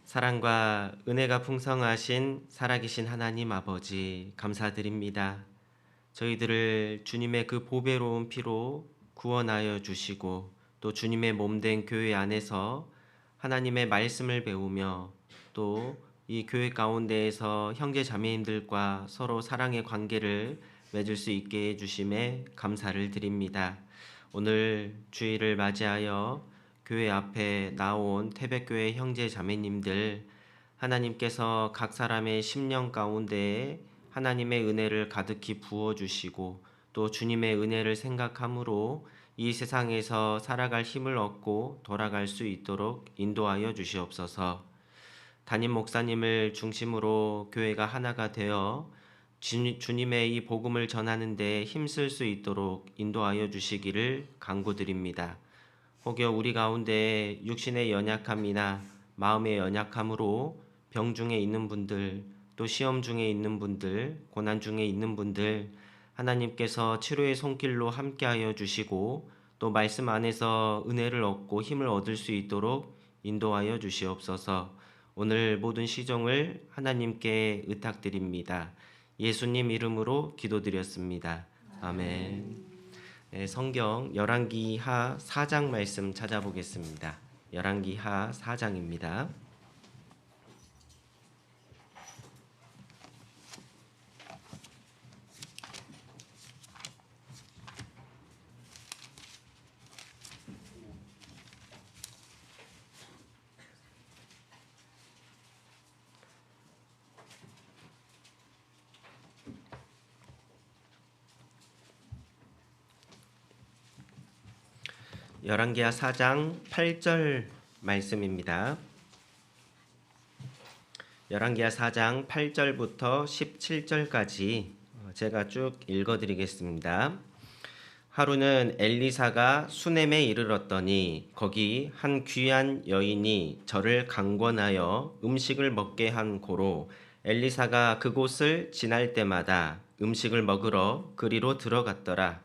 사랑과 은혜가 풍성하신 살아계신 하나님 아버지 감사드립니다. 저희들을 주님의 그 보배로운 피로 구원하여 주시고 또 주님의 몸된 교회 안에서 하나님의 말씀을 배우며 또 이 교회 가운데에서 형제 자매님들과 서로 사랑의 관계를 맺을 수 있게 해주심에 감사를 드립니다. 오늘 주일을 맞이하여 교회 앞에 나온 태백교회 형제 자매님들, 하나님께서 각 사람의 심령 가운데에 하나님의 은혜를 가득히 부어주시고 또 주님의 은혜를 생각함으로 이 세상에서 살아갈 힘을 얻고 돌아갈 수 있도록 인도하여 주시옵소서. 담임 목사님을 중심으로 교회가 하나가 되어 주님의 이 복음을 전하는 데 힘쓸 수 있도록 인도하여 주시기를 간구드립니다. 혹여 우리 가운데 육신의 연약함이나 마음의 연약함으로 병 중에 있는 분들, 또 시험 중에 있는 분들, 고난 중에 있는 분들, 하나님께서 치료의 손길로 함께하여 주시고 또 말씀 안에서 은혜를 얻고 힘을 얻을 수 있도록 인도하여 주시옵소서. 오늘 모든 시종을 하나님께 의탁드립니다. 예수님 이름으로 기도드렸습니다. 아멘. 네, 성경 열왕기하 4장 말씀 찾아보겠습니다. 열왕기하 4장입니다. 열왕기하 4장 8절 말씀입니다. 열왕기하 4장 8절부터 17절까지 제가 쭉 읽어드리겠습니다. 하루는 엘리사가 수넴에 이르렀더니 거기 한 귀한 여인이 저를 강권하여 음식을 먹게 한 고로 엘리사가 그곳을 지날 때마다 음식을 먹으러 그리로 들어갔더라.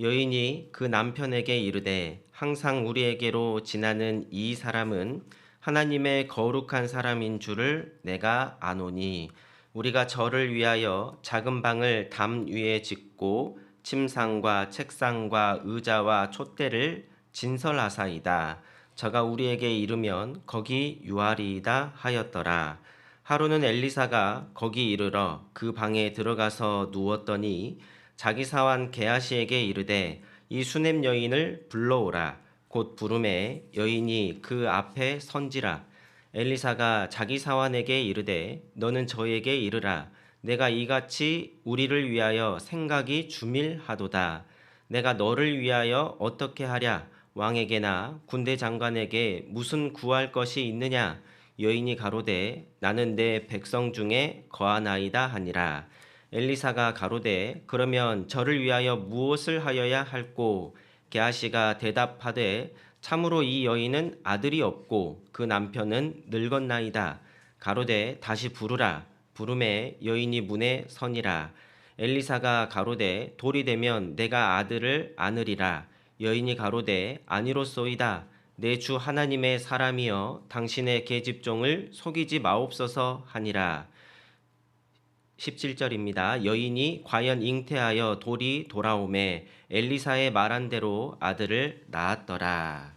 여인이 그 남편에게 이르되 항상 우리에게로 지나는 이 사람은 하나님의 거룩한 사람인 줄을 내가 아노니 우리가 저를 위하여 작은 방을 담 위에 짓고 침상과 책상과 의자와 촛대를 진설하사이다. 저가 우리에게 이르면 거기 유하리이다 하였더라. 하루는 엘리사가 거기 이르러 그 방에 들어가서 누웠더니 자기 사환 게하시에게 이르되 이 수넴 여인을 불러오라. 곧 부름에 여인이 그 앞에 선지라. 엘리사가 자기 사환에게 이르되 너는 저에게 이르라. 내가 이같이 우리를 위하여 생각이 주밀하도다. 내가 너를 위하여 어떻게 하랴? 왕에게나 군대 장관에게 무슨 구할 것이 있느냐? 여인이 가로되 나는 내 백성 중에 거하나이다 하니라. 엘리사가 가로되 그러면 저를 위하여 무엇을 하여야 할꼬? 게하시가 대답하되 참으로 이 여인은 아들이 없고 그 남편은 늙었나이다. 가로되 다시 부르라. 부름에 여인이 문에 서니라. 엘리사가 가로되 돌이 되면 내가 아들을 안으리라. 여인이 가로되 아니로소이다. 내 주 하나님의 사람이여 당신의 계집종을 속이지 마옵소서 하니라. 17절입니다. 여인이 과연 잉태하여 돌이 돌아오매 엘리사의 말한 대로 아들을 낳았더라.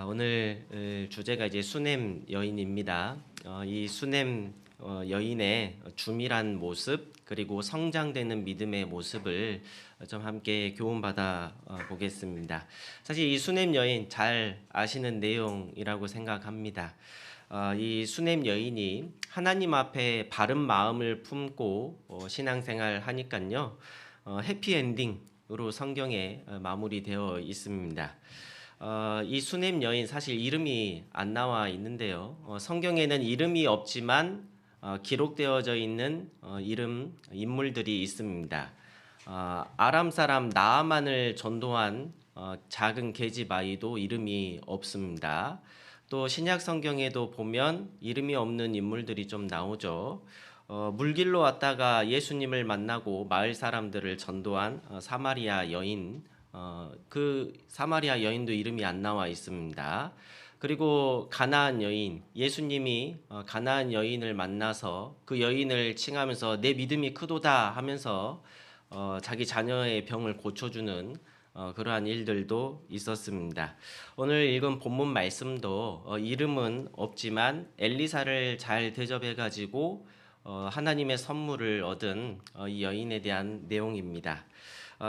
오늘 주제가 이제 수넴 여인입니다. 이 수넴 여인의 주밀한 모습 그리고 성장되는 믿음의 모습을 좀 함께 교훈받아 보겠습니다. 사실 이 수넴 여인 잘 아시는 내용이라고 생각합니다. 이 수넴 여인이 하나님 앞에 바른 마음을 품고 신앙생활 하니까요 해피엔딩으로 성경에 마무리되어 있습니다. 이 수넴 여인 사실 이름이 안 나와 있는데요. 성경에는 이름이 없지만 기록되어져 있는 인물들이 있습니다. 아람 사람 나아만을 전도한 작은 계집아이도 이름이 없습니다. 또 신약 성경에도 보면 이름이 없는 인물들이 좀 나오죠. 물길로 왔다가 예수님을 만나고 마을 사람들을 전도한 사마리아 여인, 그 사마리아 여인도 이름이 안 나와 있습니다. 그리고 가나안 여인, 예수님이 가나안 여인을 만나서 그 여인을 칭하면서 내 믿음이 크도다 하면서 자기 자녀의 병을 고쳐주는 그러한 일들도 있었습니다. 오늘 읽은 본문 말씀도 이름은 없지만 엘리사를 잘 대접해 가지고 하나님의 선물을 얻은 이 여인에 대한 내용입니다.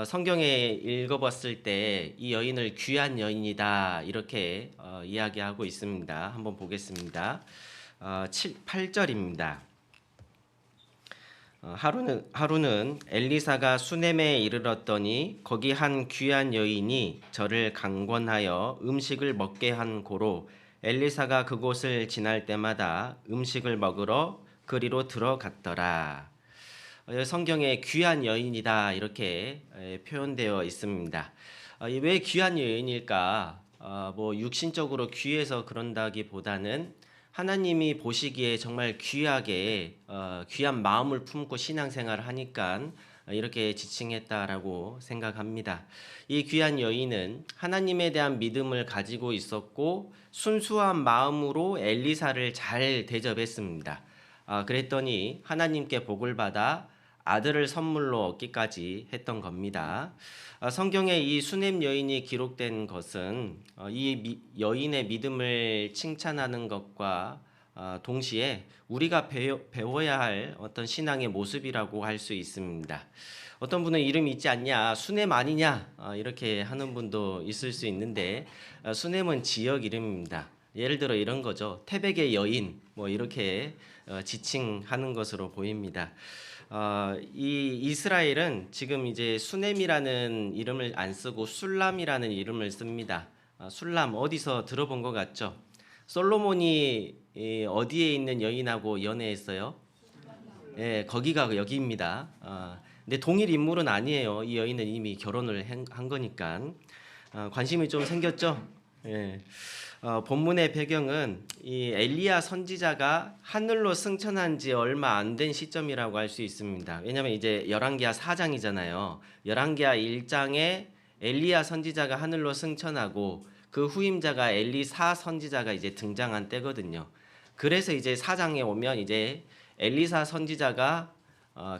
성경에 읽어봤을 때 이 여인을 귀한 여인이다 이렇게 이야기하고 있습니다. 한번 보겠습니다. 8절입니다. 하루는 엘리사가 수넴에 이르렀더니 거기 한 귀한 여인이 저를 강권하여 음식을 먹게 한 고로 엘리사가 그곳을 지날 때마다 음식을 먹으러 그리로 들어갔더라. 성경에 귀한 여인이다 이렇게 표현되어 있습니다. 왜 귀한 여인일까? 뭐 육신적으로 귀해서 그런다기보다는 하나님이 보시기에 정말 귀하게 귀한 마음을 품고 신앙생활을 하니까 이렇게 지칭했다라고 생각합니다. 이 귀한 여인은 하나님에 대한 믿음을 가지고 있었고 순수한 마음으로 엘리사를 잘 대접했습니다. 그랬더니 하나님께 복을 받아 아들을 선물로 얻기까지 했던 겁니다. 성경에 이 수넴 여인이 기록된 것은 이 여인의 믿음을 칭찬하는 것과 동시에 우리가 배워야 할 어떤 신앙의 모습이라고 할 수 있습니다. 어떤 분은 이름이 있지 않냐, 수넴 아니냐 이렇게 하는 분도 있을 수 있는데 수넴은 지역 이름입니다. 예를 들어 이런 거죠. 태백의 여인 뭐 이렇게 지칭하는 것으로 보입니다. 이 이스라엘은 지금 이제 수넴이라는 이름을 안 쓰고 술람이라는 이름을 씁니다. 술람 어디서 들어본 것 같죠? 솔로몬이 어디에 있는 여인하고 연애했어요? 예, 거기가 여기입니다. 근데 동일 인물은 아니에요. 이 여인은 이미 결혼을 한 거니까 관심이 좀 생겼죠. 예. 본문의 배경은 이 엘리야 선지자가 하늘로 승천한 지 얼마 안 된 시점이라고 할 수 있습니다. 왜냐하면 이제 열왕기하 4장이잖아요. 열왕기하 1장에 엘리야 선지자가 하늘로 승천하고 그 후임자가 엘리사 선지자가 이제 등장한 때거든요. 그래서 이제 4장에 오면 이제 엘리사 선지자가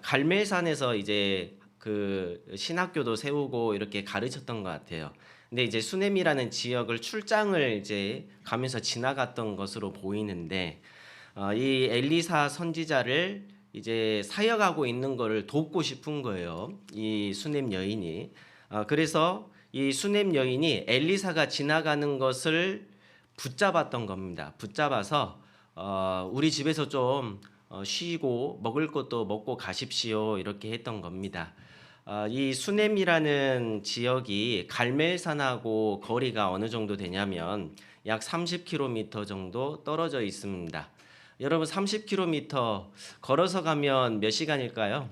갈멜산에서 이제 그 신학교도 세우고 이렇게 가르쳤던 것 같아요. 근데 이제 수넴이라는 지역을 출장을 이제 가면서 지나갔던 것으로 보이는데 이 엘리사 선지자를 이제 사역하고 있는 것을 돕고 싶은 거예요. 이 수넴 여인이. 그래서 이 수넴 여인이 엘리사가 지나가는 것을 붙잡았던 겁니다. 붙잡아서 우리 집에서 좀 쉬고 먹을 것도 먹고 가십시오 이렇게 했던 겁니다. 이 수넴이라는 지역이 갈멜산하고 거리가 어느 정도 되냐면 약 30km 정도 떨어져 있습니다. 여러분 30km 걸어서 가면 몇 시간일까요?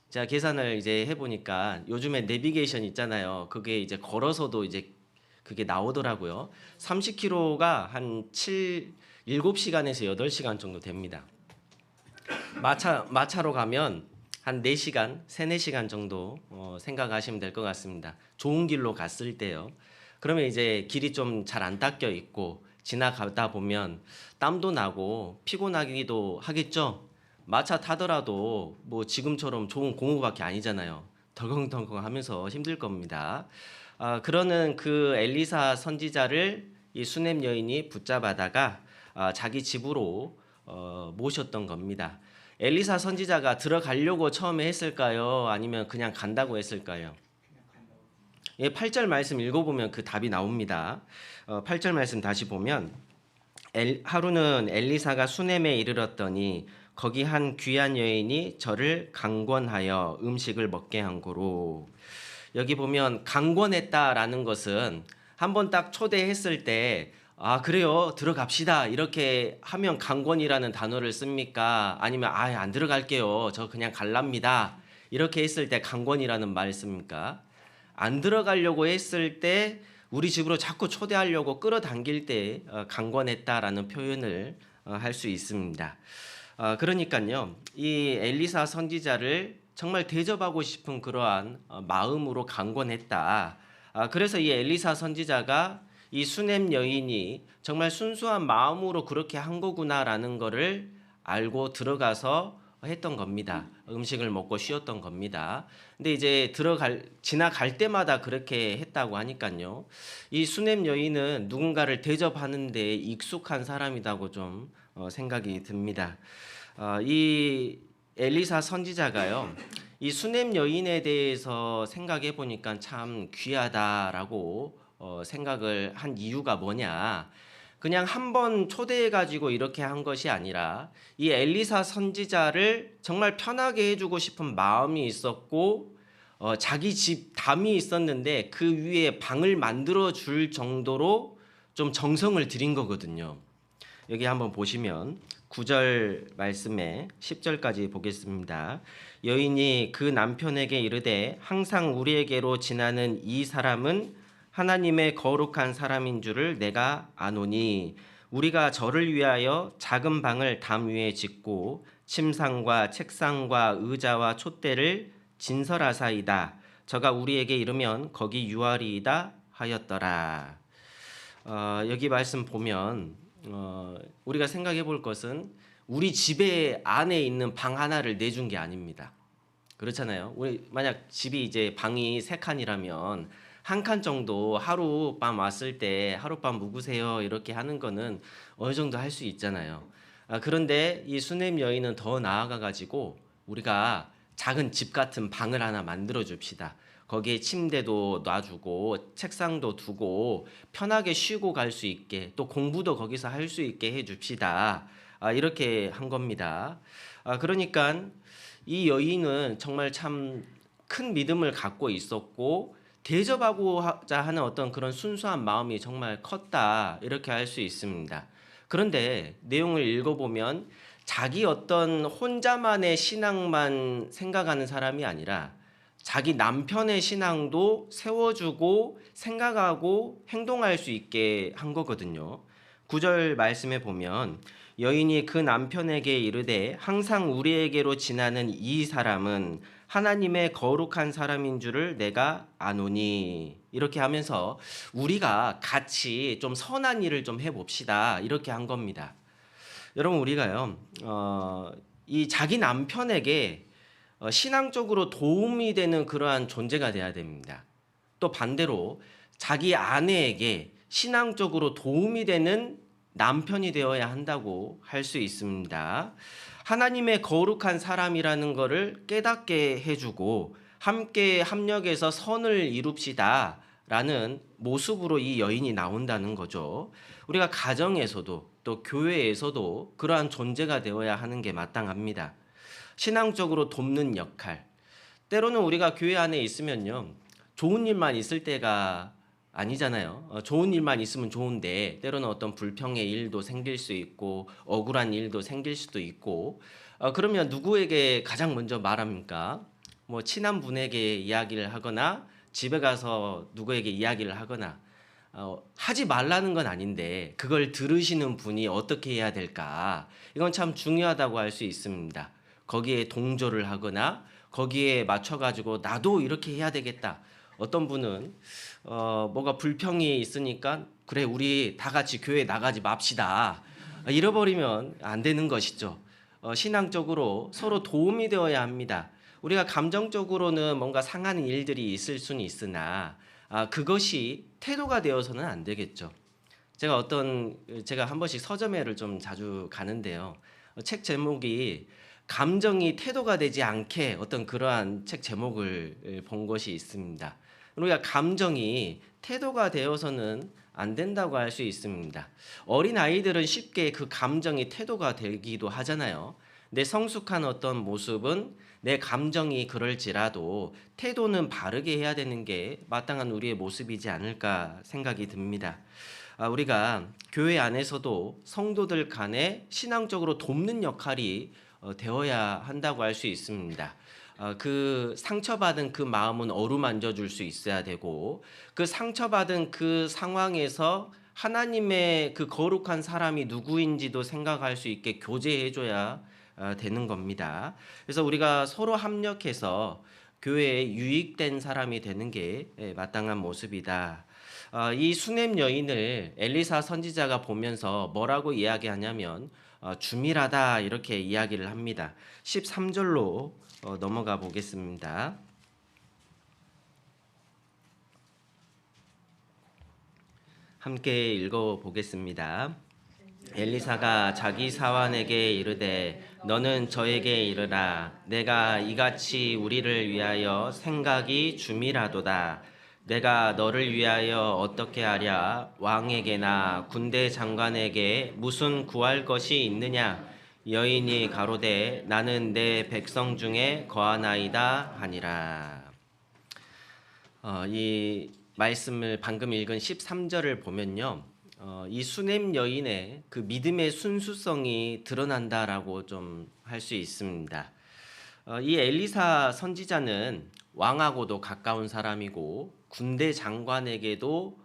제가 계산을 이제 해보니까 요즘에 내비게이션 있잖아요. 그게 이제 걸어서도 이제 그게 나오더라고요. 30km가 한 7시간에서 8시간 정도 됩니다. 마차로 가면 한 4시간, 4시간 정도 생각하시면 될 것 같습니다. 좋은 길로 갔을 때요. 그러면 이제 길이 좀 잘 안 닦여 있고 지나가다 보면 땀도 나고 피곤하기도 하겠죠. 마차 타더라도 뭐 지금처럼 좋은 공후밖에 아니잖아요. 덜컹덜컹 하면서 힘들 겁니다. 그러는 그 엘리사 선지자를 이 수넴 여인이 붙잡아다가 자기 집으로 모셨던 겁니다. 엘리사 선지자가 들어가려고 처음에 했을까요? 아니면 그냥 간다고 했을까요? 8절 말씀 읽어보면 그 답이 나옵니다. 8절 말씀 다시 보면 하루는 엘리사가 수넴에 이르렀더니 거기 한 귀한 여인이 저를 강권하여 음식을 먹게 한 고로. 여기 보면 강권했다라는 것은 한번 딱 초대했을 때 그래요 들어갑시다 이렇게 하면 강권이라는 단어를 씁니까? 아니면 안 들어갈게요 저 그냥 갈랍니다 이렇게 했을 때 강권이라는 말을 씁니까? 안 들어가려고 했을 때 우리 집으로 자꾸 초대하려고 끌어당길 때 강권했다라는 표현을 할 수 있습니다. 그러니까요 이 엘리사 선지자를 정말 대접하고 싶은 그러한 마음으로 강권했다. 그래서 이 엘리사 선지자가 이 수냄 여인이 정말 순수한 마음으로 그렇게 한 거구나라는 거를 알고 들어가서 했던 겁니다. 음식을 먹고 쉬었던 겁니다. 근데 이제 지나갈 때마다 그렇게 했다고 하니까요. 이 수냄 여인은 누군가를 대접하는 데 익숙한 사람이라고 좀 생각이 듭니다. 이 엘리사 선지자가요. 이 수냄 여인에 대해서 생각해 보니까 참 귀하다라고 생각을 한 이유가 뭐냐? 그냥 한 번 초대해 가지고 이렇게 한 것이 아니라 이 엘리사 선지자를 정말 편하게 해주고 싶은 마음이 있었고 자기 집 담이 있었는데 그 위에 방을 만들어 줄 정도로 좀 정성을 들인 거거든요. 여기 한번 보시면 9절 말씀에 10절까지 보겠습니다. 여인이 그 남편에게 이르되 항상 우리에게로 지나는 이 사람은 하나님의 거룩한 사람인 줄을 내가 아노니 우리가 저를 위하여 작은 방을 담 위에 짓고 침상과 책상과 의자와 촛대를 진설하사이다. 저가 우리에게 이르면 거기 유하리이다 하였더라. 여기 말씀 보면 우리가 생각해 볼 것은 우리 집에 안에 있는 방 하나를 내준 게 아닙니다. 그렇잖아요. 우리 만약 집이 이제 방이 3칸이라면 한 칸 정도 하룻밤 왔을 때 하룻밤 묵으세요 이렇게 하는 거는 어느 정도 할 수 있잖아요. 그런데 이 수냄 여인은 더 나아가 가지고 우리가 작은 집 같은 방을 하나 만들어 줍시다. 거기에 침대도 놔주고 책상도 두고 편하게 쉬고 갈 수 있게 또 공부도 거기서 할 수 있게 해 줍시다. 이렇게 한 겁니다. 그러니까 이 여인은 정말 참 큰 믿음을 갖고 있었고 대접하고자 하는 어떤 그런 순수한 마음이 정말 컸다 이렇게 할 수 있습니다. 그런데 내용을 읽어보면 자기 어떤 혼자만의 신앙만 생각하는 사람이 아니라 자기 남편의 신앙도 세워주고 생각하고 행동할 수 있게 한 거거든요. 9절 말씀에 보면 여인이 그 남편에게 이르되 항상 우리에게로 지나는 이 사람은 하나님의 거룩한 사람인 줄을 내가 아노니 이렇게 하면서 우리가 같이 좀 선한 일을 좀 해봅시다 이렇게 한 겁니다. 여러분 우리가요 이 자기 남편에게 신앙적으로 도움이 되는 그러한 존재가 돼야 됩니다. 또 반대로 자기 아내에게 신앙적으로 도움이 되는 남편이 되어야 한다고 할 수 있습니다. 하나님의 거룩한 사람이라는 것을 깨닫게 해주고 함께 합력해서 선을 이룹시다 라는 모습으로 이 여인이 나온다는 거죠. 우리가 가정에서도 또 교회에서도 그러한 존재가 되어야 하는 게 마땅합니다. 신앙적으로 돕는 역할. 때로는 우리가 교회 안에 있으면요. 좋은 일만 있을 때가 아니잖아요. 좋은 일만 있으면 좋은데 때로는 어떤 불평의 일도 생길 수 있고 억울한 일도 생길 수도 있고 그러면 누구에게 가장 먼저 말합니까? 뭐 친한 분에게 이야기를 하거나 집에 가서 누구에게 이야기를 하거나 하지 말라는 건 아닌데 그걸 들으시는 분이 어떻게 해야 될까? 이건 참 중요하다고 할 수 있습니다. 거기에 동조를 하거나 거기에 맞춰가지고 나도 이렇게 해야 되겠다. 어떤 분은 뭐가 불평이 있으니까 그래 우리 다 같이 교회 나가지 맙시다. 잃어버리면 안 되는 것이죠. 신앙적으로 서로 도움이 되어야 합니다. 우리가 감정적으로는 뭔가 상하는 일들이 있을 수는 있으나 그것이 태도가 되어서는 안 되겠죠. 제가 한 번씩 서점회를 좀 자주 가는데요. 책 제목이 감정이 태도가 되지 않게 어떤 그러한 책 제목을 본 것이 있습니다. 우리가 감정이 태도가 되어서는 안 된다고 할 수 있습니다. 어린 아이들은 쉽게 그 감정이 태도가 되기도 하잖아요. 내 성숙한 어떤 모습은 내 감정이 그럴지라도 태도는 바르게 해야 되는 게 마땅한 우리의 모습이지 않을까 생각이 듭니다. 우리가 교회 안에서도 성도들 간에 신앙적으로 돕는 역할이 되어야 한다고 할 수 있습니다. 그 상처받은 그 마음은 어루만져 줄 수 있어야 되고 그 상처받은 그 상황에서 하나님의 그 거룩한 사람이 누구인지도 생각할 수 있게 교제해 줘야 되는 겁니다. 그래서 우리가 서로 합력해서 교회에 유익된 사람이 되는 게 마땅한 모습이다. 이 수넴 여인을 엘리사 선지자가 보면서 뭐라고 이야기하냐면 주밀하다 이렇게 이야기를 합니다. 13절로 넘어가 보겠습니다. 함께 읽어 보겠습니다. 엘리사가 자기 사환에게 이르되 너는 저에게 이르라 내가 이같이 우리를 위하여 생각이 주밀하도다. 내가 너를 위하여 어떻게 하랴 왕에게나 군대 장관에게 무슨 구할 것이 있느냐. 여인이 가로되 나는 내 백성 중에 거하나이다 하니라. 이 말씀을 방금 읽은 13절을 보면요. 이 수넴 여인의 그 믿음의 순수성이 드러난다라고 좀 할 수 있습니다. 이 엘리사 선지자는 왕하고도 가까운 사람이고 군대 장관에게도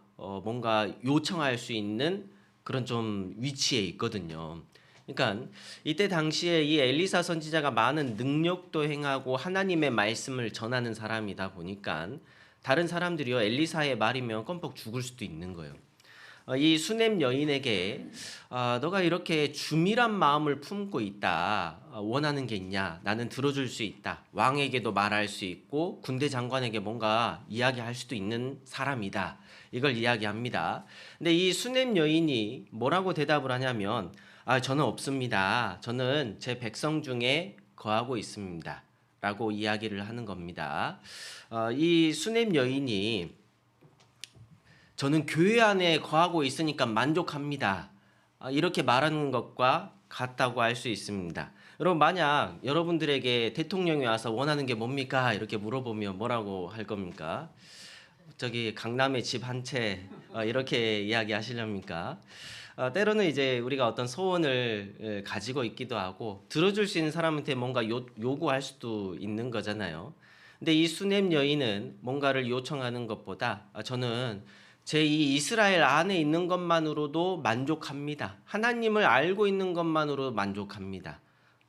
뭔가 요청할 수 있는 그런 좀 위치에 있거든요. 그러니까 이때 당시에 이 엘리사 선지자가 많은 능력도 행하고 하나님의 말씀을 전하는 사람이다 보니까 다른 사람들이요 엘리사의 말이면 껌뻑 죽을 수도 있는 거예요. 이 수넴 여인에게 너가 이렇게 주밀한 마음을 품고 있다. 원하는 게 있냐? 나는 들어줄 수 있다. 왕에게도 말할 수 있고 군대 장관에게 뭔가 이야기할 수도 있는 사람이다. 이걸 이야기합니다. 근데 이 수넴 여인이 뭐라고 대답을 하냐면 저는 없습니다. 저는 제 백성 중에 거하고 있습니다. 라고 이야기를 하는 겁니다. 이 수넴 여인이 저는 교회 안에 거하고 있으니까 만족합니다. 이렇게 말하는 것과 같다고 할 수 있습니다. 여러분 만약 여러분들에게 대통령이 와서 원하는 게 뭡니까? 이렇게 물어보면 뭐라고 할 겁니까? 저기 강남에 집 한 채 이렇게 이야기하시렵니까? 때로는 이제 우리가 어떤 소원을 가지고 있기도 하고 들어줄 수 있는 사람한테 뭔가 요구할 수도 있는 거잖아요. 근데 이 수넴 여인은 뭔가를 요청하는 것보다 저는 제 이 이스라엘 안에 있는 것만으로도 만족합니다. 하나님을 알고 있는 것만으로 만족합니다.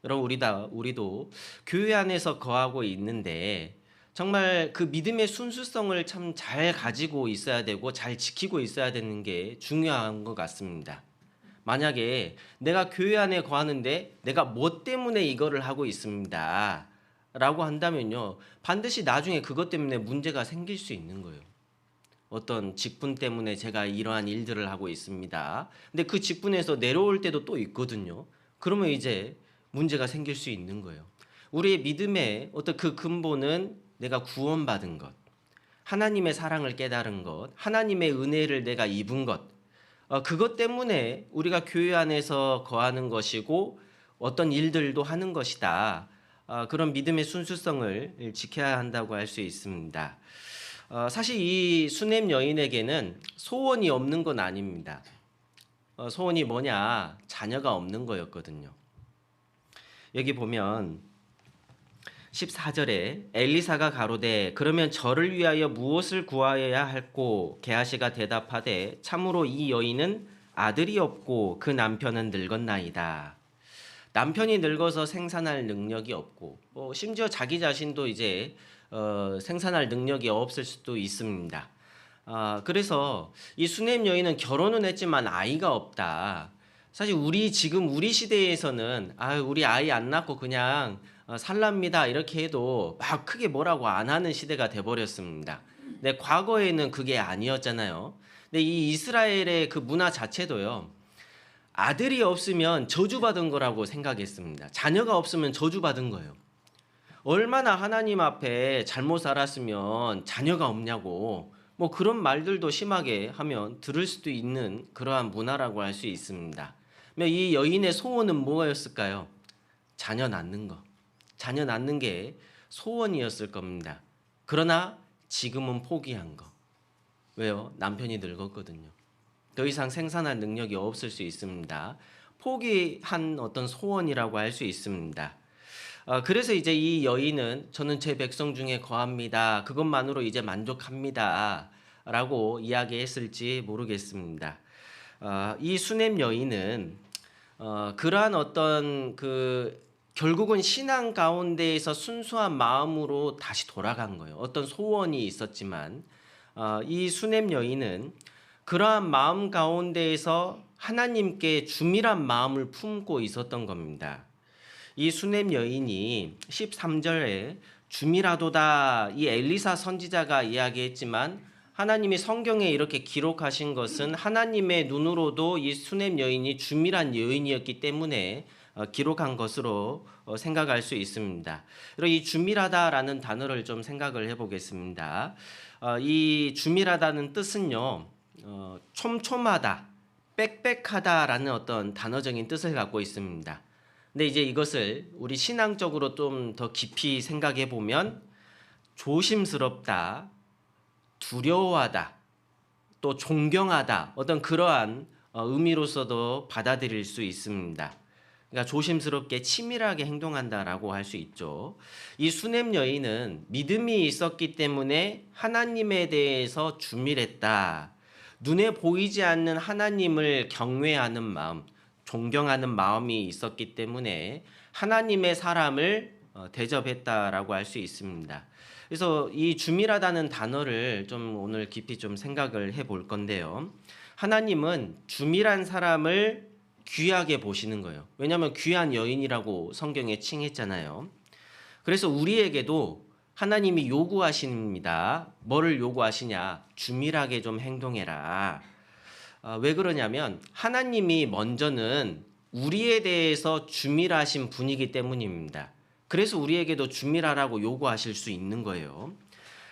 여러분 우리도 교회 안에서 거하고 있는데 정말 그 믿음의 순수성을 참 잘 가지고 있어야 되고 잘 지키고 있어야 되는 게 중요한 것 같습니다. 만약에 내가 교회 안에 거하는데 내가 뭐 때문에 이거를 하고 있습니다. 라고 한다면요. 반드시 나중에 그것 때문에 문제가 생길 수 있는 거예요. 어떤 직분 때문에 제가 이러한 일들을 하고 있습니다. 근데 그 직분에서 내려올 때도 또 있거든요. 그러면 이제 문제가 생길 수 있는 거예요. 우리의 믿음의 어떤 그 근본은 내가 구원받은 것, 하나님의 사랑을 깨달은 것, 하나님의 은혜를 내가 입은 것, 그것 때문에 우리가 교회 안에서 거하는 것이고 어떤 일들도 하는 것이다. 그런 믿음의 순수성을 지켜야 한다고 할 수 있습니다. 사실 이 수넴 여인에게는 소원이 없는 건 아닙니다. 소원이 뭐냐? 자녀가 없는 거였거든요. 여기 보면 14절에 엘리사가 가로되 그러면 저를 위하여 무엇을 구하여야 할꼬? 게하시가 대답하되 참으로 이 여인은 아들이 없고 그 남편은 늙었나이다. 남편이 늙어서 생산할 능력이 없고 심지어 자기 자신도 이제 생산할 능력이 없을 수도 있습니다. 그래서 이 수넴 여인은 결혼은 했지만 아이가 없다. 사실 지금 우리 시대에서는 우리 아이 안 낳고 그냥 살랍니다 이렇게 해도 막 크게 뭐라고 안 하는 시대가 돼버렸습니다. 근데 과거에는 그게 아니었잖아요. 근데 이 이스라엘의 그 문화 자체도요. 아들이 없으면 저주받은 거라고 생각했습니다. 자녀가 없으면 저주받은 거예요. 얼마나 하나님 앞에 잘못 살았으면 자녀가 없냐고 뭐 그런 말들도 심하게 하면 들을 수도 있는 그러한 문화라고 할 수 있습니다. 이 여인의 소원은 뭐였을까요? 자녀 낳는 거. 자녀 낳는 게 소원이었을 겁니다. 그러나 지금은 포기한 거. 왜요? 남편이 늙었거든요. 더 이상 생산할 능력이 없을 수 있습니다. 포기한 어떤 소원이라고 할 수 있습니다. 그래서 이제 이 여인은 저는 제 백성 중에 거합니다. 그것만으로 이제 만족합니다. 라고 이야기했을지 모르겠습니다. 이 수넴 여인은 그러한 어떤 결국은 신앙 가운데에서 순수한 마음으로 다시 돌아간 거예요. 어떤 소원이 있었지만 이 수냄 여인은 그러한 마음 가운데에서 하나님께 주밀한 마음을 품고 있었던 겁니다. 이 수냄 여인이 13절에 주밀하도다 이 엘리사 선지자가 이야기했지만 하나님이 성경에 이렇게 기록하신 것은 하나님의 눈으로도 이 수냄 여인이 주밀한 여인이었기 때문에 기록한 것으로 생각할 수 있습니다. 그리고 이 주밀하다라는 단어를 좀 생각을 해보겠습니다. 이 주밀하다는 뜻은요, 촘촘하다, 빽빽하다라는 어떤 단어적인 뜻을 갖고 있습니다. 근데 이제 이것을 우리 신앙적으로 좀 더 깊이 생각해 보면 조심스럽다, 두려워하다, 또 존경하다 어떤 그러한 의미로서도 받아들일 수 있습니다. 그러니까 조심스럽게 치밀하게 행동한다라고 할 수 있죠. 이 수냄 여인은 믿음이 있었기 때문에 하나님에 대해서 주밀했다. 눈에 보이지 않는 하나님을 경외하는 마음, 존경하는 마음이 있었기 때문에 하나님의 사람을 대접했다라고 할 수 있습니다. 그래서 이 주밀하다는 단어를 좀 오늘 깊이 좀 생각을 해볼 건데요. 하나님은 주밀한 사람을 귀하게 보시는 거예요. 왜냐하면 귀한 여인이라고 성경에 칭했잖아요. 그래서 우리에게도 하나님이 요구하십니다. 뭐를 요구하시냐? 주밀하게 좀 행동해라. 왜 그러냐면 하나님이 먼저는 우리에 대해서 주밀하신 분이기 때문입니다. 그래서 우리에게도 주밀하라고 요구하실 수 있는 거예요.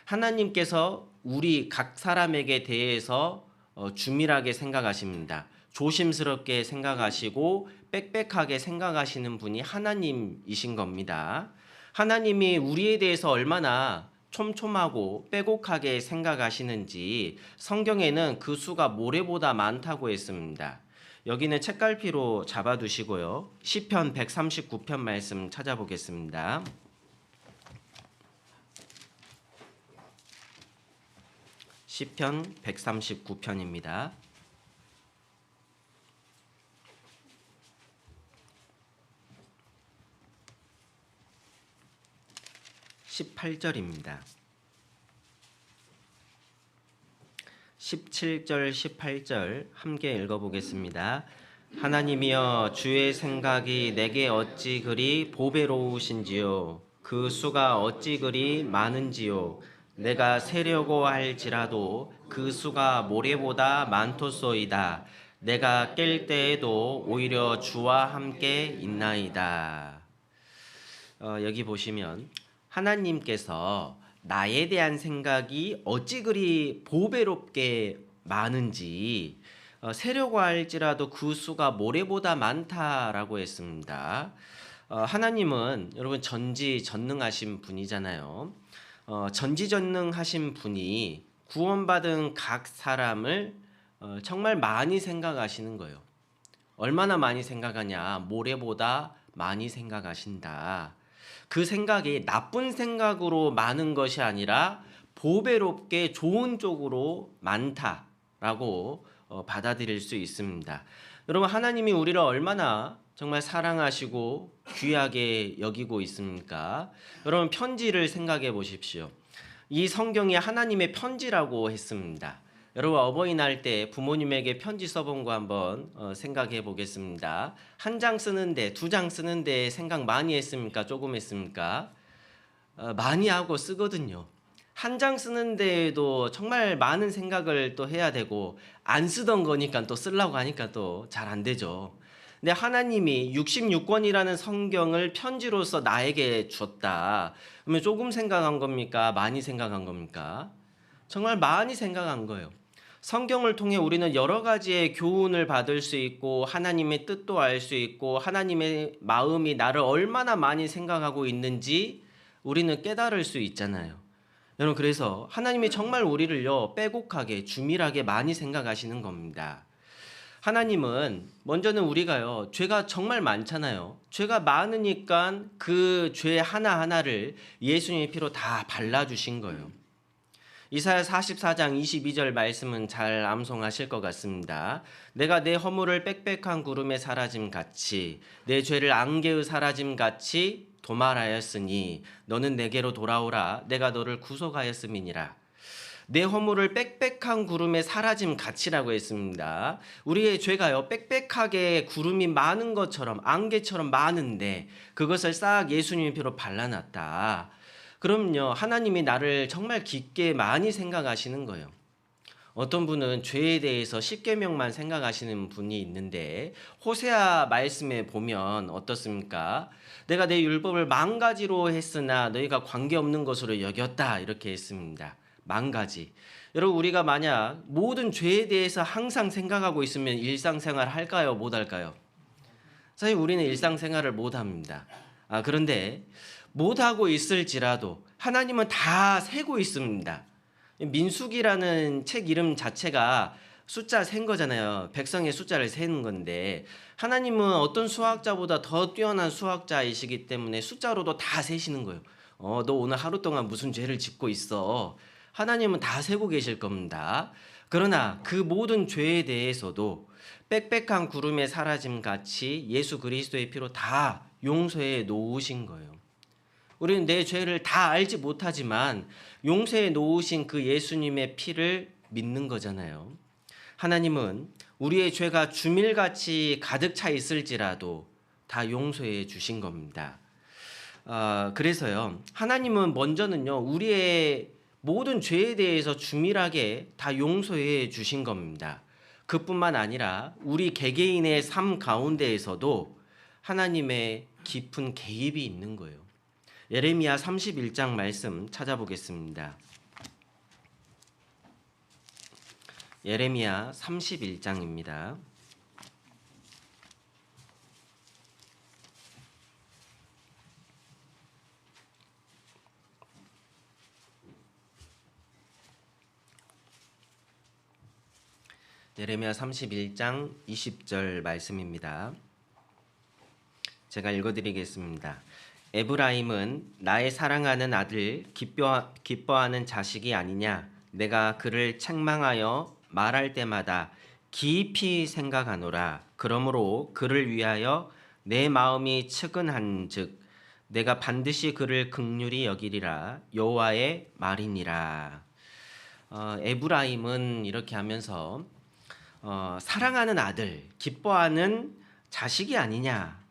하나님께서 우리 각 사람에게 대해서 주밀하게 생각하십니다. 조심스럽게 생각하시고 빽빽하게 생각하시는 분이 하나님이신 겁니다. 하나님이 우리에 대해서 얼마나 촘촘하고 빼곡하게 생각하시는지 성경에는 그 수가 모래보다 많다고 했습니다. 여기는 책갈피로 잡아두시고요. 시편 139편 말씀 찾아보겠습니다. 시편 139편입니다. 18절입니다. 17절, 18절 함께 읽어보겠습니다. 하나님이여 주의 생각이 내게 어찌 그리 보배로우신지요. 그 수가 어찌 그리 많은지요. 내가 세려고 할지라도 그 수가 모래보다 많도소이다. 내가 깰 때에도 오히려 주와 함께 있나이다. 여기 보시면 하나님께서 나에 대한 생각이 어찌 그리 보배롭게 많은지 세려고 할지라도 그 수가 모래보다 많다라고 했습니다. 하나님은 여러분 전지전능하신 분이잖아요. 전지전능하신 분이 구원받은 각 사람을 정말 많이 생각하시는 거예요. 얼마나 많이 생각하냐? 모래보다 많이 생각하신다. 그 생각이 나쁜 생각으로 많은 것이 아니라 보배롭게 좋은 쪽으로 많다라고 받아들일 수 있습니다. 여러분 하나님이 우리를 얼마나 정말 사랑하시고 귀하게 여기고 있습니까? 여러분 편지를 생각해 보십시오. 이 성경이 하나님의 편지라고 했습니다. 여러분 어버이날 때 부모님에게 편지 써본 거 한번 생각해 보겠습니다. 한 장 쓰는데, 두 장 쓰는데 생각 많이 했습니까? 조금 했습니까? 많이 하고 쓰거든요. 한 장 쓰는데도 정말 많은 생각을 또 해야 되고 안 쓰던 거니까 또 쓰려고 하니까 또 잘 안 되죠. 근데 하나님이 66권이라는 성경을 편지로서 나에게 줬다. 그러면 조금 생각한 겁니까? 많이 생각한 겁니까? 정말 많이 생각한 거예요. 성경을 통해 우리는 여러 가지의 교훈을 받을 수 있고 하나님의 뜻도 알 수 있고 하나님의 마음이 나를 얼마나 많이 생각하고 있는지 우리는 깨달을 수 있잖아요. 여러분 그래서 하나님이 정말 우리를요 빼곡하게 주밀하게 많이 생각하시는 겁니다. 하나님은 먼저는 우리가요 죄가 정말 많잖아요. 죄가 많으니까 그 죄 하나하나를 예수님의 피로 다 발라주신 거예요. 이사야 44장 22절 말씀은 잘 암송하실 것 같습니다. 내가 내 허물을 빽빽한 구름에 사라짐 같이 내 죄를 안개의 사라짐 같이 도말하였으니 너는 내게로 돌아오라. 내가 너를 구속하였음이니라. 내 허물을 빽빽한 구름에 사라짐 같이라고 했습니다. 우리의 죄가요, 빽빽하게 구름이 많은 것처럼, 안개처럼 많은데 그것을 싹 예수님의 피로 발라놨다. 그럼요, 하나님이 나를 정말 깊게 많이 생각하시는 거예요. 어떤 분은 죄에 대해서 십계명만 생각하시는 분이 있는데, 호세아 말씀에 보면 어떻습니까? 내가 내 율법을 만 가지로 했으나 너희가 관계없는 것으로 여겼다, 이렇게 했습니다. 만 가지. 여러분, 우리가 만약 모든 죄에 대해서 항상 생각하고 있으면 일상생활 할까요? 못 할까요? 사실 우리는 일상생활을 못 합니다. 그런데 못하고 있을지라도 하나님은 다 세고 있습니다. 민수기라는 책 이름 자체가 숫자 센 거잖아요. 백성의 숫자를 세는 건데, 하나님은 어떤 수학자보다 더 뛰어난 수학자이시기 때문에 숫자로도 다 세시는 거예요. 너 오늘 하루 동안 무슨 죄를 짓고 있어. 하나님은 다 세고 계실 겁니다. 그러나 그 모든 죄에 대해서도 빽빽한 구름의 사라짐 같이 예수 그리스도의 피로 다 용서해 놓으신 거예요. 우리는 내 죄를 다 알지 못하지만 용서해 놓으신 그 예수님의 피를 믿는 거잖아요. 하나님은 우리의 죄가 주밀같이 가득 차 있을지라도 다 용서해 주신 겁니다. 그래서요, 하나님은 먼저는요, 우리의 모든 죄에 대해서 주밀하게 다 용서해 주신 겁니다. 그뿐만 아니라 우리 개개인의 삶 가운데에서도 하나님의 깊은 개입이 있는 거예요. 예레미야 31장 말씀 찾아보겠습니다. 예레미야 31장입니다. 예레미야 31장 20절 말씀입니다. 제가 읽어드리겠습니다. 에브라임은 나의 사랑하는 아들, 기뻐하는 자식이 아니냐. 내가 그를 책망하여 말할 때마다 깊이 생각하노라. 그러므로 그를 위하여 내 마음이 측은한즉 내가 반드시 그를 긍휼히 여기리라. 여호와의 말이니라. 에브라임은 이렇게 하면서 사랑하는 아들, 기뻐하는 자식이 아니냐.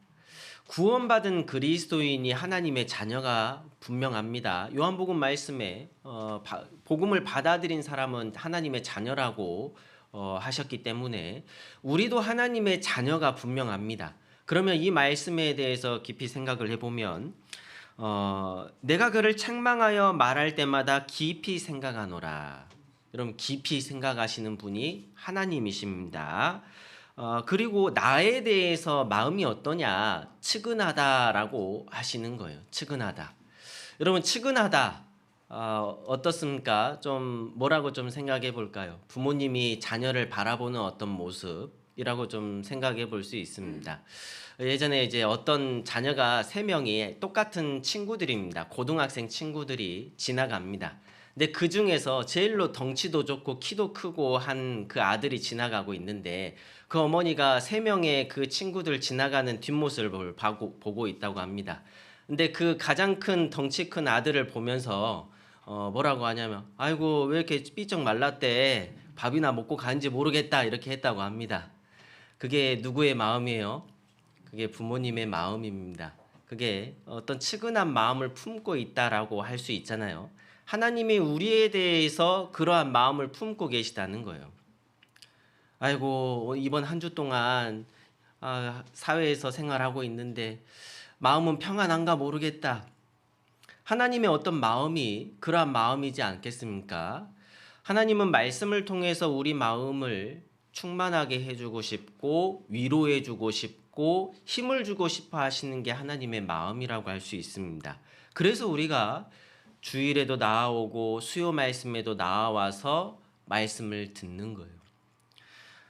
구원받은 그리스도인이 하나님의 자녀가 분명합니다. 요한복음 말씀에 복음을 받아들인 사람은 하나님의 자녀라고 하셨기 때문에 우리도 하나님의 자녀가 분명합니다. 그러면 이 말씀에 대해서 깊이 생각을 해보면 내가 그를 책망하여 말할 때마다 깊이 생각하노라. 여러분, 깊이 생각하시는 분이 하나님이십니다. 그리고 나에 대해서 마음이 어떠냐, 측은하다라고 하시는 거예요. 측은하다. 여러분, 측은하다 어떻습니까? 좀 뭐라고 좀 생각해 볼까요? 부모님이 자녀를 바라보는 어떤 모습이라고 좀 생각해 볼 수 있습니다. 예전에 이제 어떤 자녀가 3명이 똑같은 친구들입니다. 고등학생 친구들이 지나갑니다. 근데 그 중에서 제일로 덩치도 좋고 키도 크고 한 그 아들이 지나가고 있는데, 그 어머니가 3명의 그 친구들 지나가는 뒷모습을 보고 있다고 합니다. 근데 그 가장 큰 덩치 큰 아들을 보면서 뭐라고 하냐면, 아이고 왜 이렇게 삐쩍 말랐대, 밥이나 먹고 가는지 모르겠다, 이렇게 했다고 합니다. 그게 누구의 마음이에요? 그게 부모님의 마음입니다. 그게 어떤 측은한 마음을 품고 있다라고 할 수 있잖아요. 하나님이 우리에 대해서 그러한 마음을 품고 계시다는 거예요. 아이고 이번 한 주 동안 사회에서 생활하고 있는데 마음은 평안한가 모르겠다. 하나님의 어떤 마음이 그러한 마음이지 않겠습니까? 하나님은 말씀을 통해서 우리 마음을 충만하게 해주고 싶고 위로해주고 싶고 힘을 주고 싶어 하시는 게 하나님의 마음이라고 할 수 있습니다. 그래서 우리가 주일에도 나아오고 수요 말씀에도 나와서 말씀을 듣는 거예요.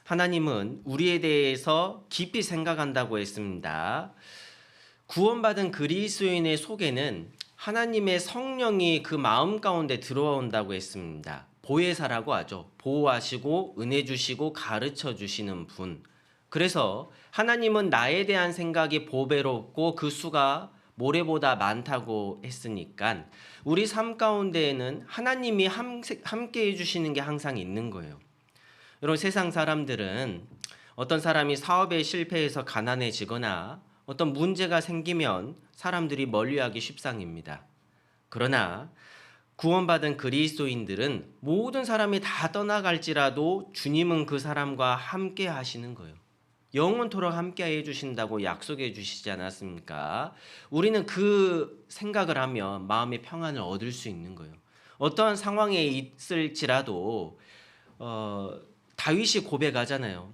하나님은 우리에 대해서 깊이 생각한다고 했습니다. 구원받은 그리스도인의 속에는 하나님의 성령이 그 마음 가운데 들어온다고 했습니다. 보혜사라고 하죠. 보호하시고 은혜 주시고 가르쳐 주시는 분. 그래서 하나님은 나에 대한 생각이 보배롭고 그 수가 모래보다 많다고 했으니까 우리 삶 가운데에는 하나님이 함께 해주시는 게 항상 있는 거예요. 여러분, 세상 사람들은 어떤 사람이 사업에 실패해서 가난해지거나 어떤 문제가 생기면 사람들이 멀리하기 십상입니다. 그러나 구원받은 그리스도인들은 모든 사람이 다 떠나갈지라도 주님은 그 사람과 함께 하시는 거예요. 영원토록 함께 해주신다고 약속해 주시지 않았습니까? 우리는 그 생각을 하면 마음의 평안을 얻을 수 있는 거예요. 어떠한 상황에 있을지라도 다윗이 고백하잖아요.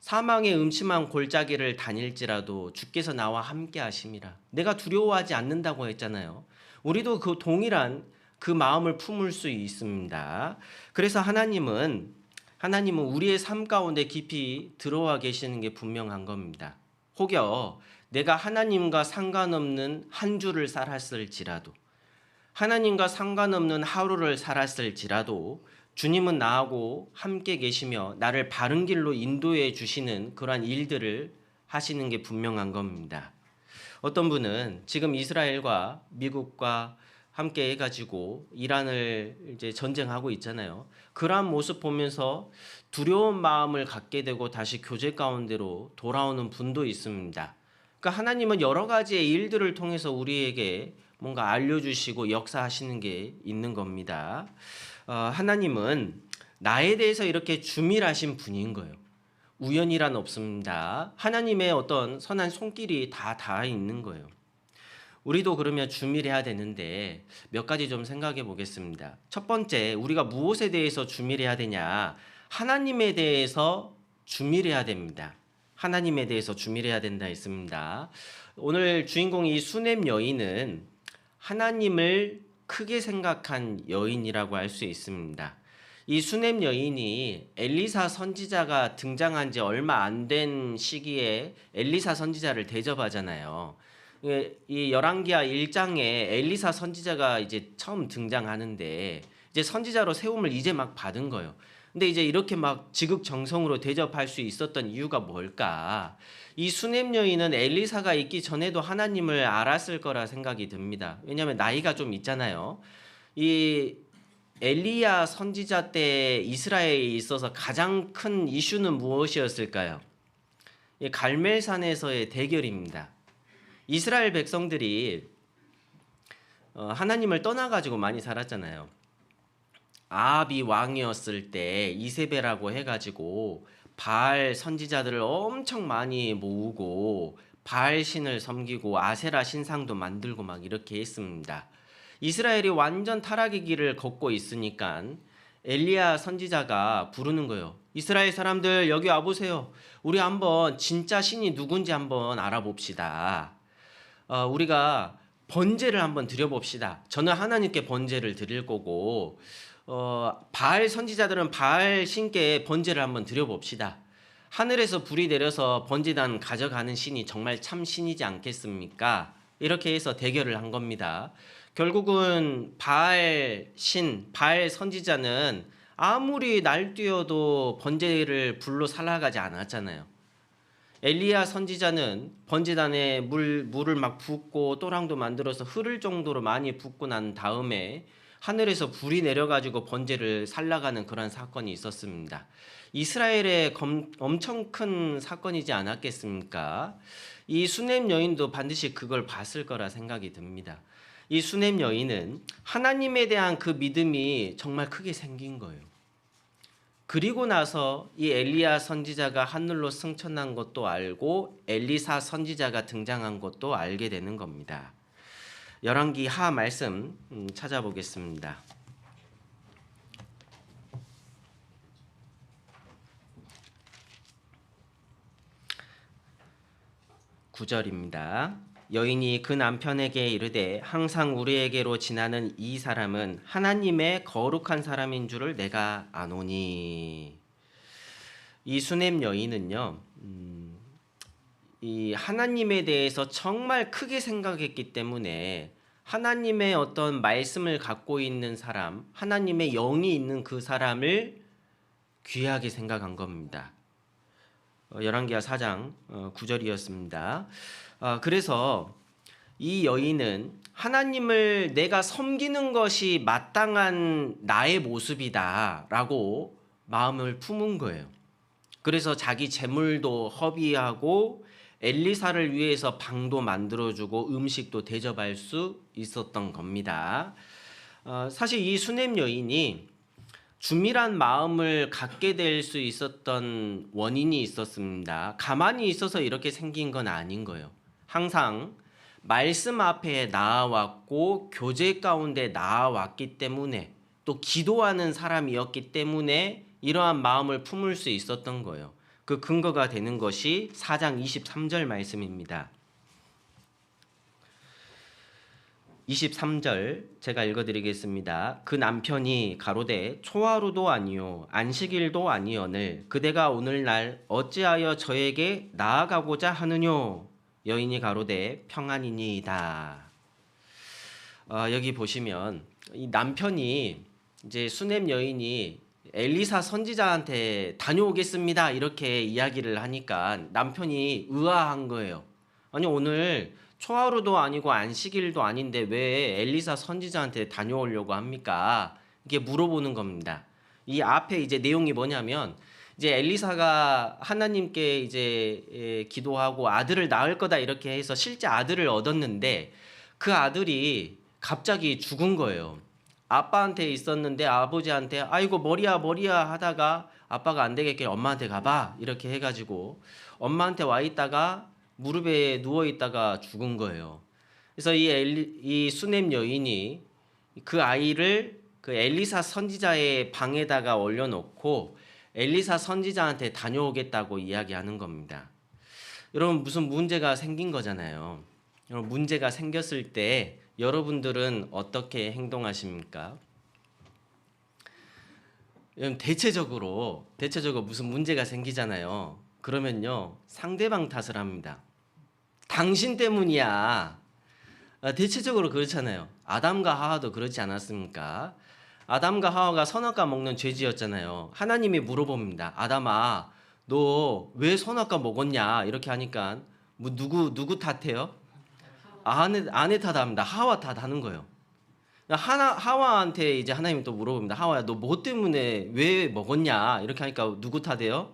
사망의 음침한 골짜기를 다닐지라도 주께서 나와 함께 하심이라. 내가 두려워하지 않는다고 했잖아요. 우리도 그 동일한 그 마음을 품을 수 있습니다. 그래서 하나님은 우리의 삶 가운데 깊이 들어와 계시는 게 분명한 겁니다. 혹여 내가 하나님과 상관없는 한 주를 살았을지라도, 하나님과 상관없는 하루를 살았을지라도 주님은 나하고 함께 계시며 나를 바른 길로 인도해 주시는 그러한 일들을 하시는 게 분명한 겁니다. 어떤 분은 지금 이스라엘과 미국과 함께 해가지고 이란을 이제 전쟁하고 있잖아요. 그러한 모습 보면서 두려운 마음을 갖게 되고 다시 교제 가운데로 돌아오는 분도 있습니다. 그러니까 하나님은 여러 가지의 일들을 통해서 우리에게 뭔가 알려주시고 역사하시는 게 있는 겁니다. 하나님은 나에 대해서 이렇게 주밀하신 분인 거예요. 우연이란 없습니다. 하나님의 어떤 선한 손길이 다 닿아 있는 거예요. 우리도 그러면 주밀해야 되는데 몇 가지 좀 생각해 보겠습니다. 첫 번째, 우리가 무엇에 대해서 주밀해야 되냐? 하나님에 대해서 주밀해야 됩니다. 하나님에 대해서 주밀해야 된다 했습니다. 오늘 주인공이 수넴 여인은 하나님을 크게 생각한 여인이라고 할 수 있습니다. 이 수넴 여인이 엘리사 선지자가 등장한 지 얼마 안 된 시기에 엘리사 선지자를 대접하잖아요. 이 열왕기하 1장에 엘리사 선지자가 이제 처음 등장하는데 이제 선지자로 세움을 이제 막 받은 거예요. 근데 이제 이렇게 막 지극정성으로 대접할 수 있었던 이유가 뭘까? 이 수넴 여인은 엘리사가 있기 전에도 하나님을 알았을 거라 생각이 듭니다. 왜냐하면 나이가 좀 있잖아요. 이 엘리야 선지자 때 이스라엘에 있어서 가장 큰 이슈는 무엇이었을까요? 갈멜산에서의 대결입니다. 이스라엘 백성들이 하나님을 떠나가지고 많이 살았잖아요. 아합이 왕이었을 때 이세벨이라고 해가지고 바알 선지자들을 엄청 많이 모으고 바알 신을 섬기고 아세라 신상도 만들고 막 이렇게 했습니다. 이스라엘이 완전 타락의 길을 걷고 있으니까 엘리야 선지자가 부르는 거예요. 이스라엘 사람들 여기 와보세요. 우리 한번 진짜 신이 누군지 한번 알아봅시다. 우리가 번제를 한번 드려봅시다. 저는 하나님께 번제를 드릴 거고 바알 선지자들은 바알 신께 번제를 한번 드려봅시다. 하늘에서 불이 내려서 번제단 가져가는 신이 정말 참 신이지 않겠습니까? 이렇게 해서 대결을 한 겁니다. 결국은 바알 선지자는 아무리 날뛰어도 번제를 불로 살아가지 않았잖아요. 엘리야 선지자는 번제단에 물을 막 붓고 또랑도 만들어서 흐를 정도로 많이 붓고 난 다음에 하늘에서 불이 내려가지고 번제를 살라가는 그런 사건이 있었습니다. 이스라엘의 엄청 큰 사건이지 않았겠습니까? 이 수넴 여인도 반드시 그걸 봤을 거라 생각이 듭니다. 이 수넴 여인은 하나님에 대한 그 믿음이 정말 크게 생긴 거예요. 그리고 나서 이 엘리야 선지자가 하늘로 승천한 것도 알고 엘리사 선지자가 등장한 것도 알게 되는 겁니다. 열왕기 하 말씀 찾아보겠습니다. 9절입니다. 여인이 그 남편에게 이르되 항상 우리에게로 지나는 이 사람은 하나님의 거룩한 사람인 줄을 내가 아노니. 이 수넴 여인은요, 이 하나님에 대해서 정말 크게 생각했기 때문에 하나님의 어떤 말씀을 갖고 있는 사람, 하나님의 영이 있는 그 사람을 귀하게 생각한 겁니다. 열왕기하 4장 9절이었습니다. 그래서 이 여인은 하나님을 내가 섬기는 것이 마땅한 나의 모습이다라고 마음을 품은 거예요. 그래서 자기 재물도 허비하고 엘리사를 위해서 방도 만들어주고 음식도 대접할 수 있었던 겁니다. 사실 이 수넴 여인이 주밀한 마음을 갖게 될 수 있었던 원인이 있었습니다. 가만히 있어서 이렇게 생긴 건 아닌 거예요. 항상 말씀 앞에 나아왔고 교제 가운데 나아왔기 때문에 또 기도하는 사람이었기 때문에 이러한 마음을 품을 수 있었던 거예요. 그 근거가 되는 것이 4장 23절 말씀입니다. 23절 제가 읽어드리겠습니다. 그 남편이 가로되 초하루도 아니요 안식일도 아니오늘 그대가 오늘날 어찌하여 저에게 나아가고자 하느뇨. 여인이 가로되 평안이니이다. 여기 보시면 이 남편이 이제 수넴 여인이 엘리사 선지자한테 다녀오겠습니다 이렇게 이야기를 하니까 남편이 의아한 거예요. 아니 오늘 초하루도 아니고 안식일도 아닌데 왜 엘리사 선지자한테 다녀오려고 합니까? 이게 물어보는 겁니다. 이 앞에 이제 내용이 뭐냐면 이제 엘리사가 하나님께 이제 기도하고 아들을 낳을 거다 이렇게 해서 실제 아들을 얻었는데 그 아들이 갑자기 죽은 거예요. 아빠한테 있었는데 아버지한테 아이고 머리야 하다가 아빠가 안 되겠길 엄마한테 가봐 이렇게 해가지고 엄마한테 와 있다가 무릎에 누워 있다가 죽은 거예요. 그래서 이 수넴 여인이 그 아이를 그 엘리사 선지자의 방에다가 올려놓고 엘리사 선지자한테 다녀오겠다고 이야기하는 겁니다. 여러분 무슨 문제가 생긴 거잖아요. 여러분 문제가 생겼을 때 여러분들은 어떻게 행동하십니까? 대체적으로 무슨 문제가 생기잖아요. 그러면요 상대방 탓을 합니다. 당신 때문이야. 대체적으로 그렇잖아요. 아담과 하와도 그렇지 않았습니까? 아담과 하와가 선악과 먹는 죄지었잖아요. 하나님이 물어봅니다. 아담아, 너 왜 선악과 먹었냐? 이렇게 하니까 뭐 누구 탓해요? 아내 탓합니다. 하와 탓하는 거예요. 하와한테 이제 하나님이 또 물어봅니다. 하와야, 너 뭐 때문에 왜 먹었냐? 이렇게 하니까 누구 탓해요?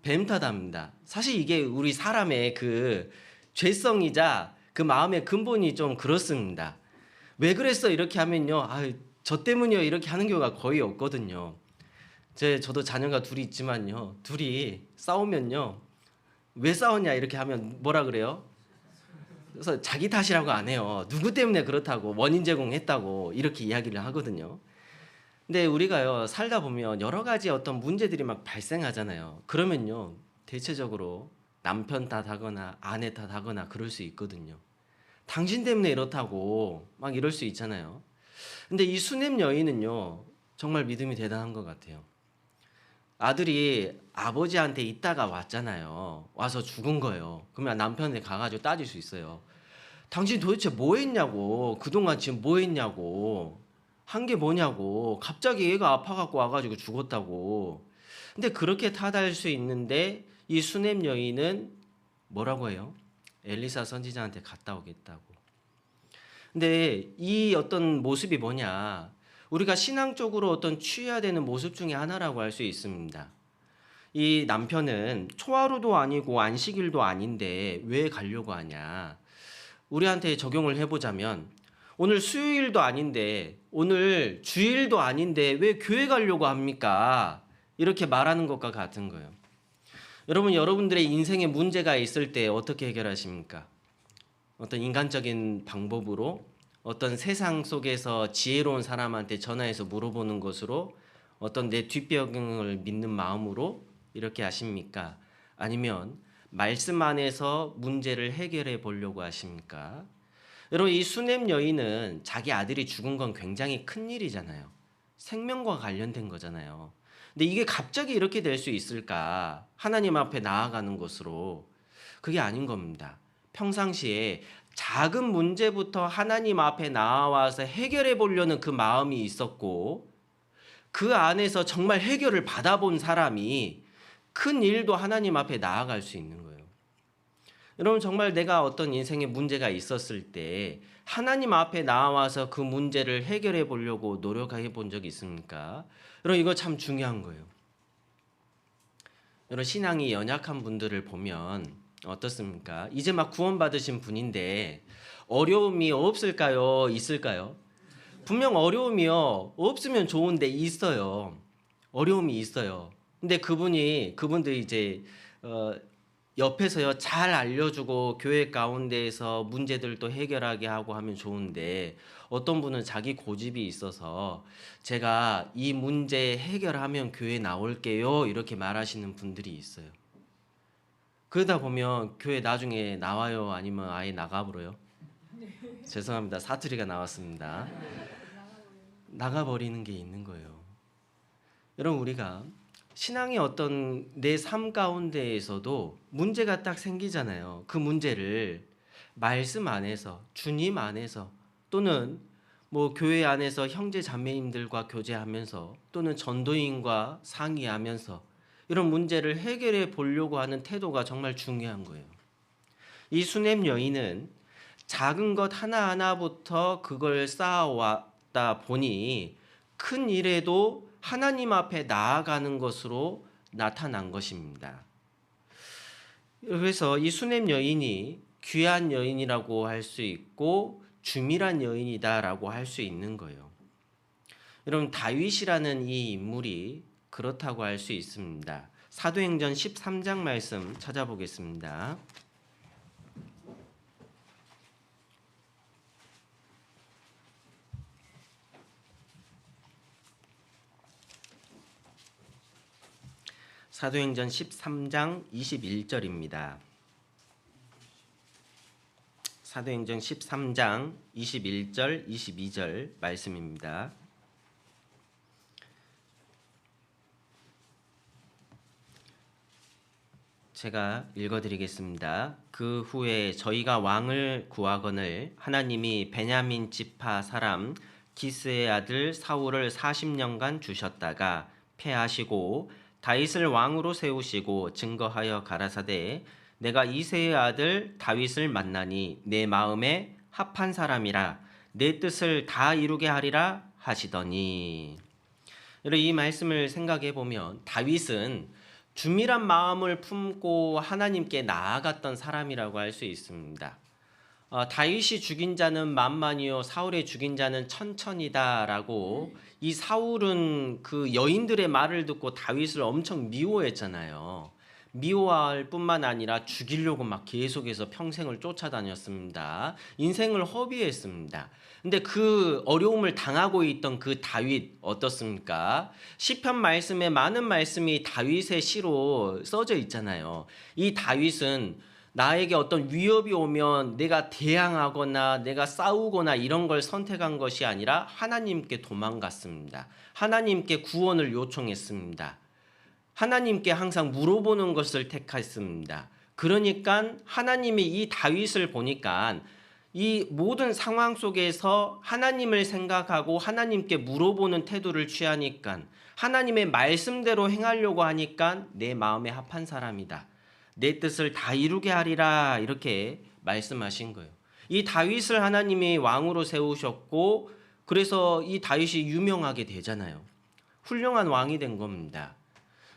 뱀 탓합니다. 사실 이게 우리 사람의 그 죄성이자 그 마음의 근본이 좀 그렇습니다. 왜 그랬어? 이렇게 하면요. 저 때문이요. 이렇게 하는 경우가 거의 없거든요. 저도 자녀가 둘이 있지만요. 둘이 싸우면요. 왜 싸웠냐? 이렇게 하면 뭐라 그래요? 그래서 자기 탓이라고 안 해요. 누구 때문에 그렇다고 원인 제공했다고 이렇게 이야기를 하거든요. 근데 우리가요 살다 보면 여러 가지 어떤 문제들이 막 발생하잖아요. 그러면요 대체적으로 남편 탓하거나 아내 탓하거나 그럴 수 있거든요. 당신 때문에 이렇다고 막 이럴 수 있잖아요. 근데 이 수넴 여인은요 정말 믿음이 대단한 것 같아요. 아들이 아버지한테 있다가 왔잖아요. 와서 죽은 거예요. 그러면 남편한테 가가지고 따질 수 있어요. 당신 도대체 뭐 했냐고, 그동안 지금 뭐 했냐고, 한 게 뭐냐고, 갑자기 얘가 아파갖고 와가지고 죽었다고. 근데 그렇게 탓할 수 있는데 이 수넴 여인은 뭐라고 해요? 엘리사 선지자한테 갔다 오겠다고. 근데 이 어떤 모습이 뭐냐? 우리가 신앙적으로 어떤 취해야 되는 모습 중에 하나라고 할 수 있습니다. 이 남편은 초하루도 아니고 안식일도 아닌데 왜 가려고 하냐? 우리한테 적용을 해보자면 오늘 수요일도 아닌데 오늘 주일도 아닌데 왜 교회 가려고 합니까? 이렇게 말하는 것과 같은 거예요. 여러분들의 인생에 문제가 있을 때 어떻게 해결하십니까? 어떤 인간적인 방법으로 어떤 세상 속에서 지혜로운 사람한테 전화해서 물어보는 것으로 어떤 내 뒷배경을 믿는 마음으로 이렇게 하십니까? 아니면 말씀 안에서 문제를 해결해 보려고 하십니까? 여러분 이 수넴 여인은 자기 아들이 죽은 건 굉장히 큰 일이잖아요. 생명과 관련된 거잖아요. 근데 이게 갑자기 이렇게 될 수 있을까? 하나님 앞에 나아가는 것으로 그게 아닌 겁니다. 평상시에 작은 문제부터 하나님 앞에 나와서 해결해 보려는 그 마음이 있었고 그 안에서 정말 해결을 받아본 사람이 큰 일도 하나님 앞에 나아갈 수 있는 거예요. 여러분 정말 내가 어떤 인생에 문제가 있었을 때 하나님 앞에 나와서 그 문제를 해결해 보려고 노력해 본 적이 있습니까? 여러분 이거 참 중요한 거예요. 여러분 신앙이 연약한 분들을 보면 어떻습니까? 이제 막 구원받으신 분인데 어려움이 없을까요? 있을까요? 분명 어려움이요. 없으면 좋은데 있어요. 어려움이 있어요. 근데 그분들이 이제 어, 옆에서요 잘 알려주고 교회 가운데에서 문제들도 해결하게 하고 하면 좋은데 어떤 분은 자기 고집이 있어서 제가 이 문제 해결하면 교회 나올게요 이렇게 말하시는 분들이 있어요. 그러다 보면 교회 나중에 나와요 아니면 아예 나가버려요? 죄송합니다. 사투리가 나왔습니다. 나가버리는 게 있는 거예요. 여러분 우리가 신앙의 어떤 내 삶 가운데에서도 문제가 딱 생기잖아요. 그 문제를 말씀 안에서 주님 안에서 또는 뭐 교회 안에서 형제 자매님들과 교제하면서 또는 전도인과 상의하면서 이런 문제를 해결해 보려고 하는 태도가 정말 중요한 거예요. 이 수냄 여인은 작은 것 하나하나부터 그걸 쌓아왔다 보니 큰 일에도 하나님 앞에 나아가는 것으로 나타난 것입니다. 그래서 이 수냄 여인이 귀한 여인이라고 할 수 있고 주밀한 여인이다라고 할 수 있는 거예요. 여러분 다윗이라는 이 인물이 그렇다고 할 수 있습니다. 사도행전 13장 말씀 찾아보겠습니다. 사도행전 13장 21절입니다. 사도행전 13장 21절 22절 말씀입니다. 제가 읽어드리겠습니다. 그 후에 저희가 왕을 구하거늘 하나님이 베냐민 지파 사람 기스의 아들 사울을 40년간 주셨다가 패하시고 다윗을 왕으로 세우시고 증거하여 가라사대 내가 이새의 아들 다윗을 만나니 내 마음에 합한 사람이라 내 뜻을 다 이루게 하리라 하시더니. 여러분 이 말씀을 생각해 보면 다윗은 주밀한 마음을 품고 하나님께 나아갔던 사람이라고 할 수 있습니다. 다윗이 죽인 자는 만만이요 사울의 죽인 자는 천천이다라고 이 사울은 그 여인들의 말을 듣고 다윗을 엄청 미워했잖아요. 미워할 뿐만 아니라 죽이려고 막 계속해서 평생을 쫓아다녔습니다. 인생을 허비했습니다. 근데 그 어려움을 당하고 있던 그 다윗 어떻습니까? 시편 말씀에 많은 말씀이 다윗의 시로 써져 있잖아요. 이 다윗은 나에게 어떤 위협이 오면 내가 대항하거나 내가 싸우거나 이런 걸 선택한 것이 아니라 하나님께 도망갔습니다. 하나님께 구원을 요청했습니다. 하나님께 항상 물어보는 것을 택했습니다. 그러니까 하나님이 이 다윗을 보니까 이 모든 상황 속에서 하나님을 생각하고 하나님께 물어보는 태도를 취하니까 하나님의 말씀대로 행하려고 하니까 내 마음에 합한 사람이다. 내 뜻을 다 이루게 하리라 이렇게 말씀하신 거예요. 이 다윗을 하나님이 왕으로 세우셨고 그래서 이 다윗이 유명하게 되잖아요. 훌륭한 왕이 된 겁니다.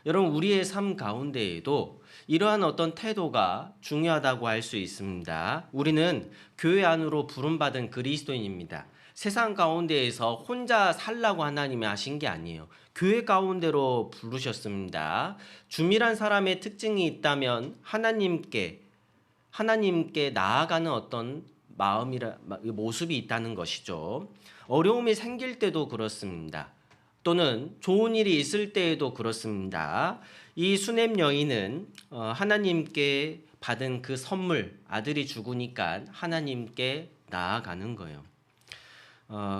여러분 우리의 삶 가운데에도 이러한 어떤 태도가 중요하다고 할 수 있습니다. 우리는 교회 안으로 부름받은 그리스도인입니다. 세상 가운데에서 혼자 살라고 하나님이 하신 게 아니에요. 교회 가운데로 부르셨습니다. 주밀한 사람의 특징이 있다면 하나님께 나아가는 어떤 모습이 있다는 것이죠. 어려움이 생길 때도 그렇습니다. 또는 좋은 일이 있을 때에도 그렇습니다. 이 수냄 여인은 하나님께 받은 그 선물 아들이 죽으니까 하나님께 나아가는 거예요.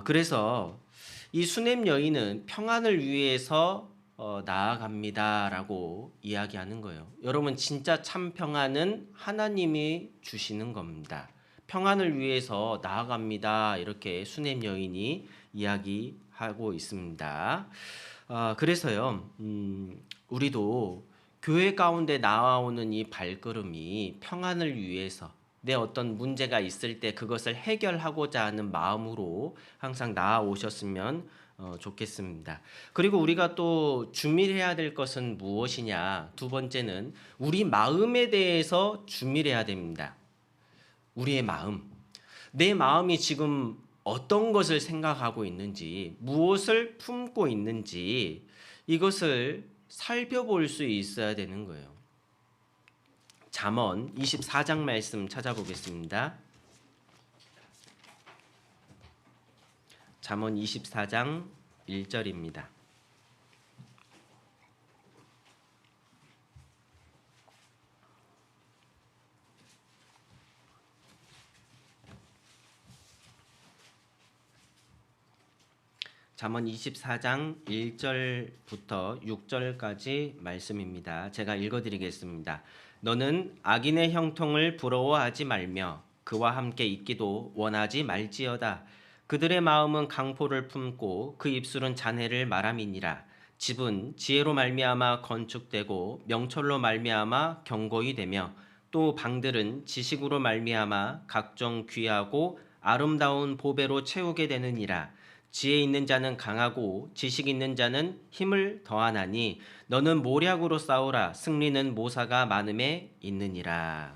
그래서 이 수냄 여인은 평안을 위해서 나아갑니다라고 이야기하는 거예요. 여러분 진짜 참 평안은 하나님이 주시는 겁니다. 평안을 위해서 나아갑니다. 이렇게 수냄 여인이 이야기하고 있습니다. 그래서요, 우리도 교회 가운데 나아오는 이 발걸음이 평안을 위해서 내 어떤 문제가 있을 때 그것을 해결하고자 하는 마음으로 항상 나아오셨으면 좋겠습니다. 그리고 우리가 또 준비해야 될 것은 무엇이냐? 두 번째는 우리 마음에 대해서 준비해야 됩니다. 우리의 마음. 내 마음이 지금 어떤 것을 생각하고 있는지, 무엇을 품고 있는지 이것을 살펴볼 수 있어야 되는 거예요. 잠언 24장 말씀 찾아보겠습니다. 잠언 24장 1절입니다. 잠언 24장 1절부터 6절까지 말씀입니다. 제가 읽어드리겠습니다. 너는 악인의 형통을 부러워하지 말며 그와 함께 있기도 원하지 말지어다. 그들의 마음은 강포를 품고 그 입술은 잔해를 말함이니라. 집은 지혜로 말미암아 건축되고 명철로 말미암아 견고히 되며 또 방들은 지식으로 말미암아 각종 귀하고 아름다운 보배로 채우게 되느니라. 지혜 있는 자는 강하고 지식 있는 자는 힘을 더하나니 너는 모략으로 싸우라. 승리는 모사가 많음에 있느니라.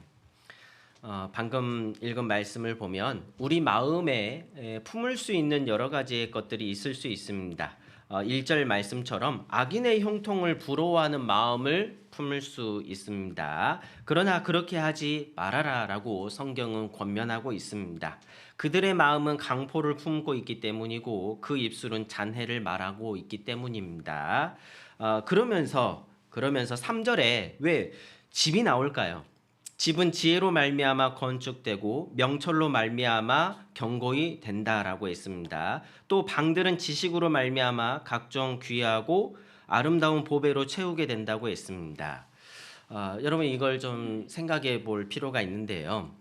방금 읽은 말씀을 보면 우리 마음에 품을 수 있는 여러 가지의 것들이 있을 수 있습니다. 1절 말씀처럼 악인의 형통을 부러워하는 마음을 품을 수 있습니다. 그러나 그렇게 하지 말아라라고 성경은 권면하고 있습니다. 그들의 마음은 강포를 품고 있기 때문이고 그 입술은 잔해를 말하고 있기 때문입니다. 그러면서 3절에 왜 집이 나올까요? 집은 지혜로 말미암아 건축되고 명철로 말미암아 견고히 된다라고 했습니다. 또 방들은 지식으로 말미암아 각종 귀하고 아름다운 보배로 채우게 된다고 했습니다. 여러분 이걸 좀 생각해 볼 필요가 있는데요.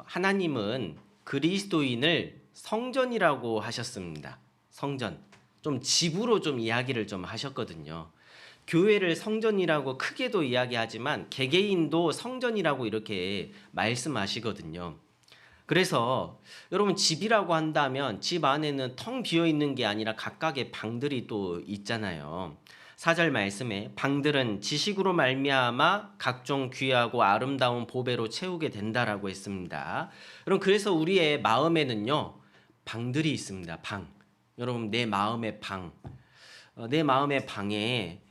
하나님은 그리스도인을 성전이라고 하셨습니다. 성전. 좀 집으로 좀 이야기를 좀 하셨거든요. 교회를 성전이라고 크게도 이야기하지만 개개인도 성전이라고 이렇게 말씀하시거든요. 그래서 여러분 집이라고 한다면 집 안에는 텅 비어 있는 게 아니라 각각의 방들이 또 있잖아요. 4절 말씀에 방들은 지식으로 말미암아 각종 귀하고 아름다운 보배로 채우게 된다라고 했습니다. 여러분 그래서 우리의 마음에는요 방들이 있습니다. 방. 여러분 내 마음의 방. 내 마음의 방에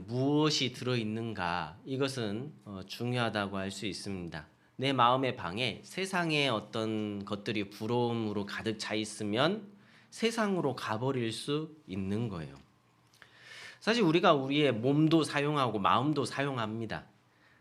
무엇이 들어있는가 이것은 중요하다고 할 수 있습니다. 내 마음의 방에 세상의 어떤 것들이 부러움으로 가득 차 있으면 세상으로 가버릴 수 있는 거예요. 사실 우리가 우리의 몸도 사용하고 마음도 사용합니다.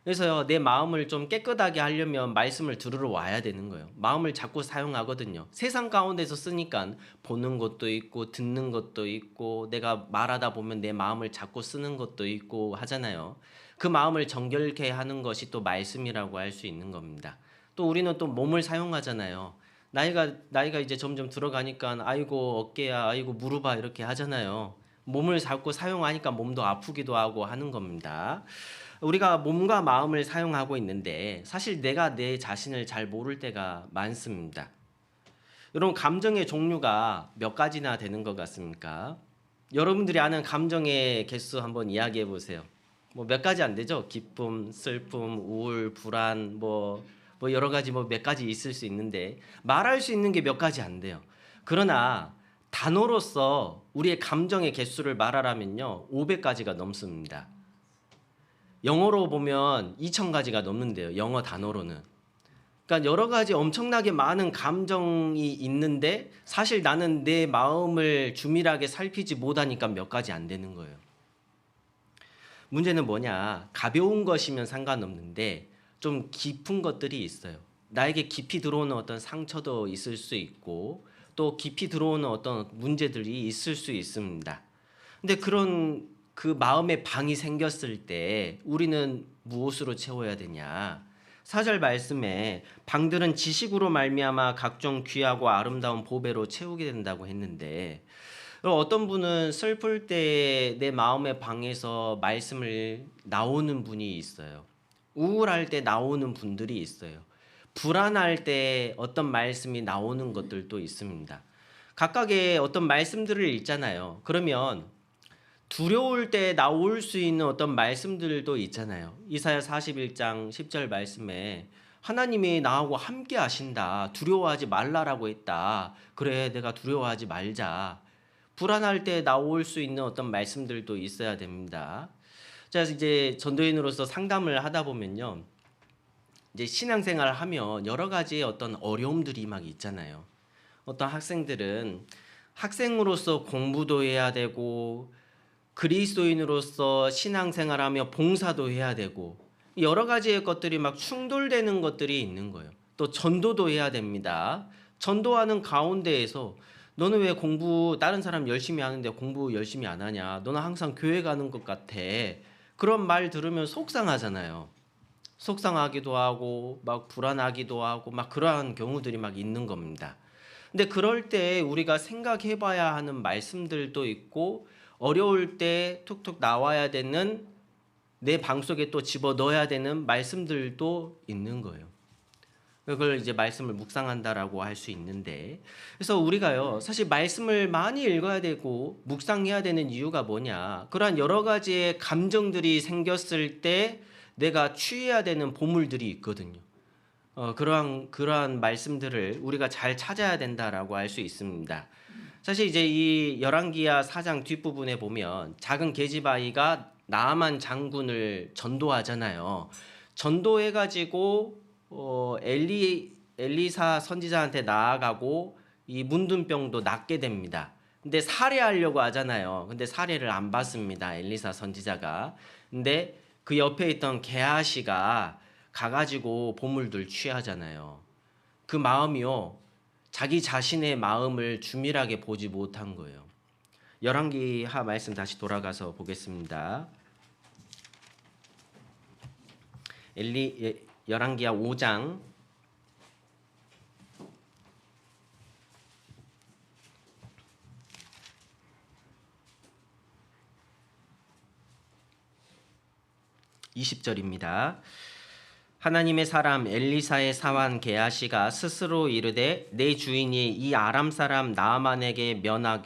그래서 내 마음을 좀 깨끗하게 하려면 말씀을 들으러 와야 되는 거예요. 마음을 자꾸 사용하거든요. 세상 가운데서 쓰니까 보는 것도 있고 듣는 것도 있고 내가 말하다 보면 내 마음을 자꾸 쓰는 것도 있고 하잖아요. 그 마음을 정결케 하는 것이 또 말씀이라고 할 수 있는 겁니다. 또 우리는 또 몸을 사용하잖아요. 나이가 이제 점점 들어가니까 아이고 어깨야 아이고 무릎아 이렇게 하잖아요. 몸을 자꾸 사용하니까 몸도 아프기도 하고 하는 겁니다. 우리가 몸과 마음을 사용하고 있는데 사실 내가 내 자신을 잘 모를 때가 많습니다. 여러분 감정의 종류가 몇 가지나 되는 것 같습니까? 여러분들이 아는 감정의 개수 한번 이야기해 보세요. 뭐 몇 가지 안 되죠? 기쁨, 슬픔, 우울, 불안, 뭐 여러 가지 몇 가지 있을 수 있는데 말할 수 있는 게 몇 가지 안 돼요. 그러나 단어로서 우리의 감정의 개수를 말하라면요 500가지가 넘습니다. 영어로 보면 2000가지가 넘는데요. 영어 단어로는. 그러니까 여러 가지 엄청나게 많은 감정이 있는데 사실 나는 내 마음을 주밀하게 살피지 못하니까 몇 가지 안 되는 거예요. 문제는 뭐냐? 가벼운 것이면 상관없는데 좀 깊은 것들이 있어요. 나에게 깊이 들어오는 어떤 상처도 있을 수 있고 또 깊이 들어오는 어떤 문제들이 있을 수 있습니다. 근데 그런 그 마음의 방이 생겼을 때 우리는 무엇으로 채워야 되냐? 4절 말씀에 방들은 지식으로 말미암아 각종 귀하고 아름다운 보배로 채우게 된다고 했는데 그리고 어떤 분은 슬플 때 내 마음의 방에서 말씀을 나오는 분이 있어요. 우울할 때 나오는 분들이 있어요. 불안할 때 어떤 말씀이 나오는 것들도 있습니다. 각각의 어떤 말씀들을 읽잖아요. 그러면 두려울 때 나올 수 있는 어떤 말씀들도 있잖아요. 이사야 41장 10절 말씀에 하나님이 나하고 함께 하신다. 두려워하지 말라라고 했다. 그래, 내가 두려워하지 말자. 불안할 때 나올 수 있는 어떤 말씀들도 있어야 됩니다. 자, 이제 전도인으로서 상담을 하다 보면요. 이제 신앙생활을 하면 여러 가지의 어떤 어려움들이 막 있잖아요. 어떤 학생들은 학생으로서 공부도 해야 되고 그리스도인으로서 신앙생활하며 봉사도 해야 되고 여러 가지의 것들이 막 충돌되는 것들이 있는 거예요. 또 전도도 해야 됩니다. 전도하는 가운데에서 너는 왜 공부 다른 사람 열심히 하는데 공부 열심히 안 하냐? 너는 항상 교회 가는 것 같아. 그런 말 들으면 속상하잖아요. 속상하기도 하고 막 불안하기도 하고 막 그러한 경우들이 막 있는 겁니다. 근데 그럴 때 우리가 생각해 봐야 하는 말씀들도 있고 어려울 때 툭툭 나와야 되는 내 방 속에 또 집어 넣어야 되는 말씀들도 있는 거예요. 그걸 이제 말씀을 묵상한다라고 할 수 있는데, 그래서 우리가요 사실 말씀을 많이 읽어야 되고 묵상해야 되는 이유가 뭐냐, 그러한 여러 가지의 감정들이 생겼을 때 내가 취해야 되는 보물들이 있거든요. 그러한 말씀들을 우리가 잘 찾아야 된다라고 할 수 있습니다. 사실 이제 이 열왕기하 4장 뒷부분에 보면 작은 계집아이가 나아만 장군을 전도하잖아요. 전도해 가지고 엘리사 선지자한테 나아가고 이 문둥병도 낫게 됩니다. 근데 살해하려고 하잖아요. 근데 살해를 안 받습니다. 엘리사 선지자가. 근데 그 옆에 있던 게하시가 가가지고 보물들 취하잖아요. 그 마음이요, 자기 자신의 마음을 주밀하게 보지 못한 거예요. 열왕기하 말씀 다시 돌아가서 보겠습니다. 열왕기하 5장 20절입니다. 하나님의 사람 엘리사의 사환 게하시가 스스로 이르되 내 주인이 이 아람 사람 나아만에게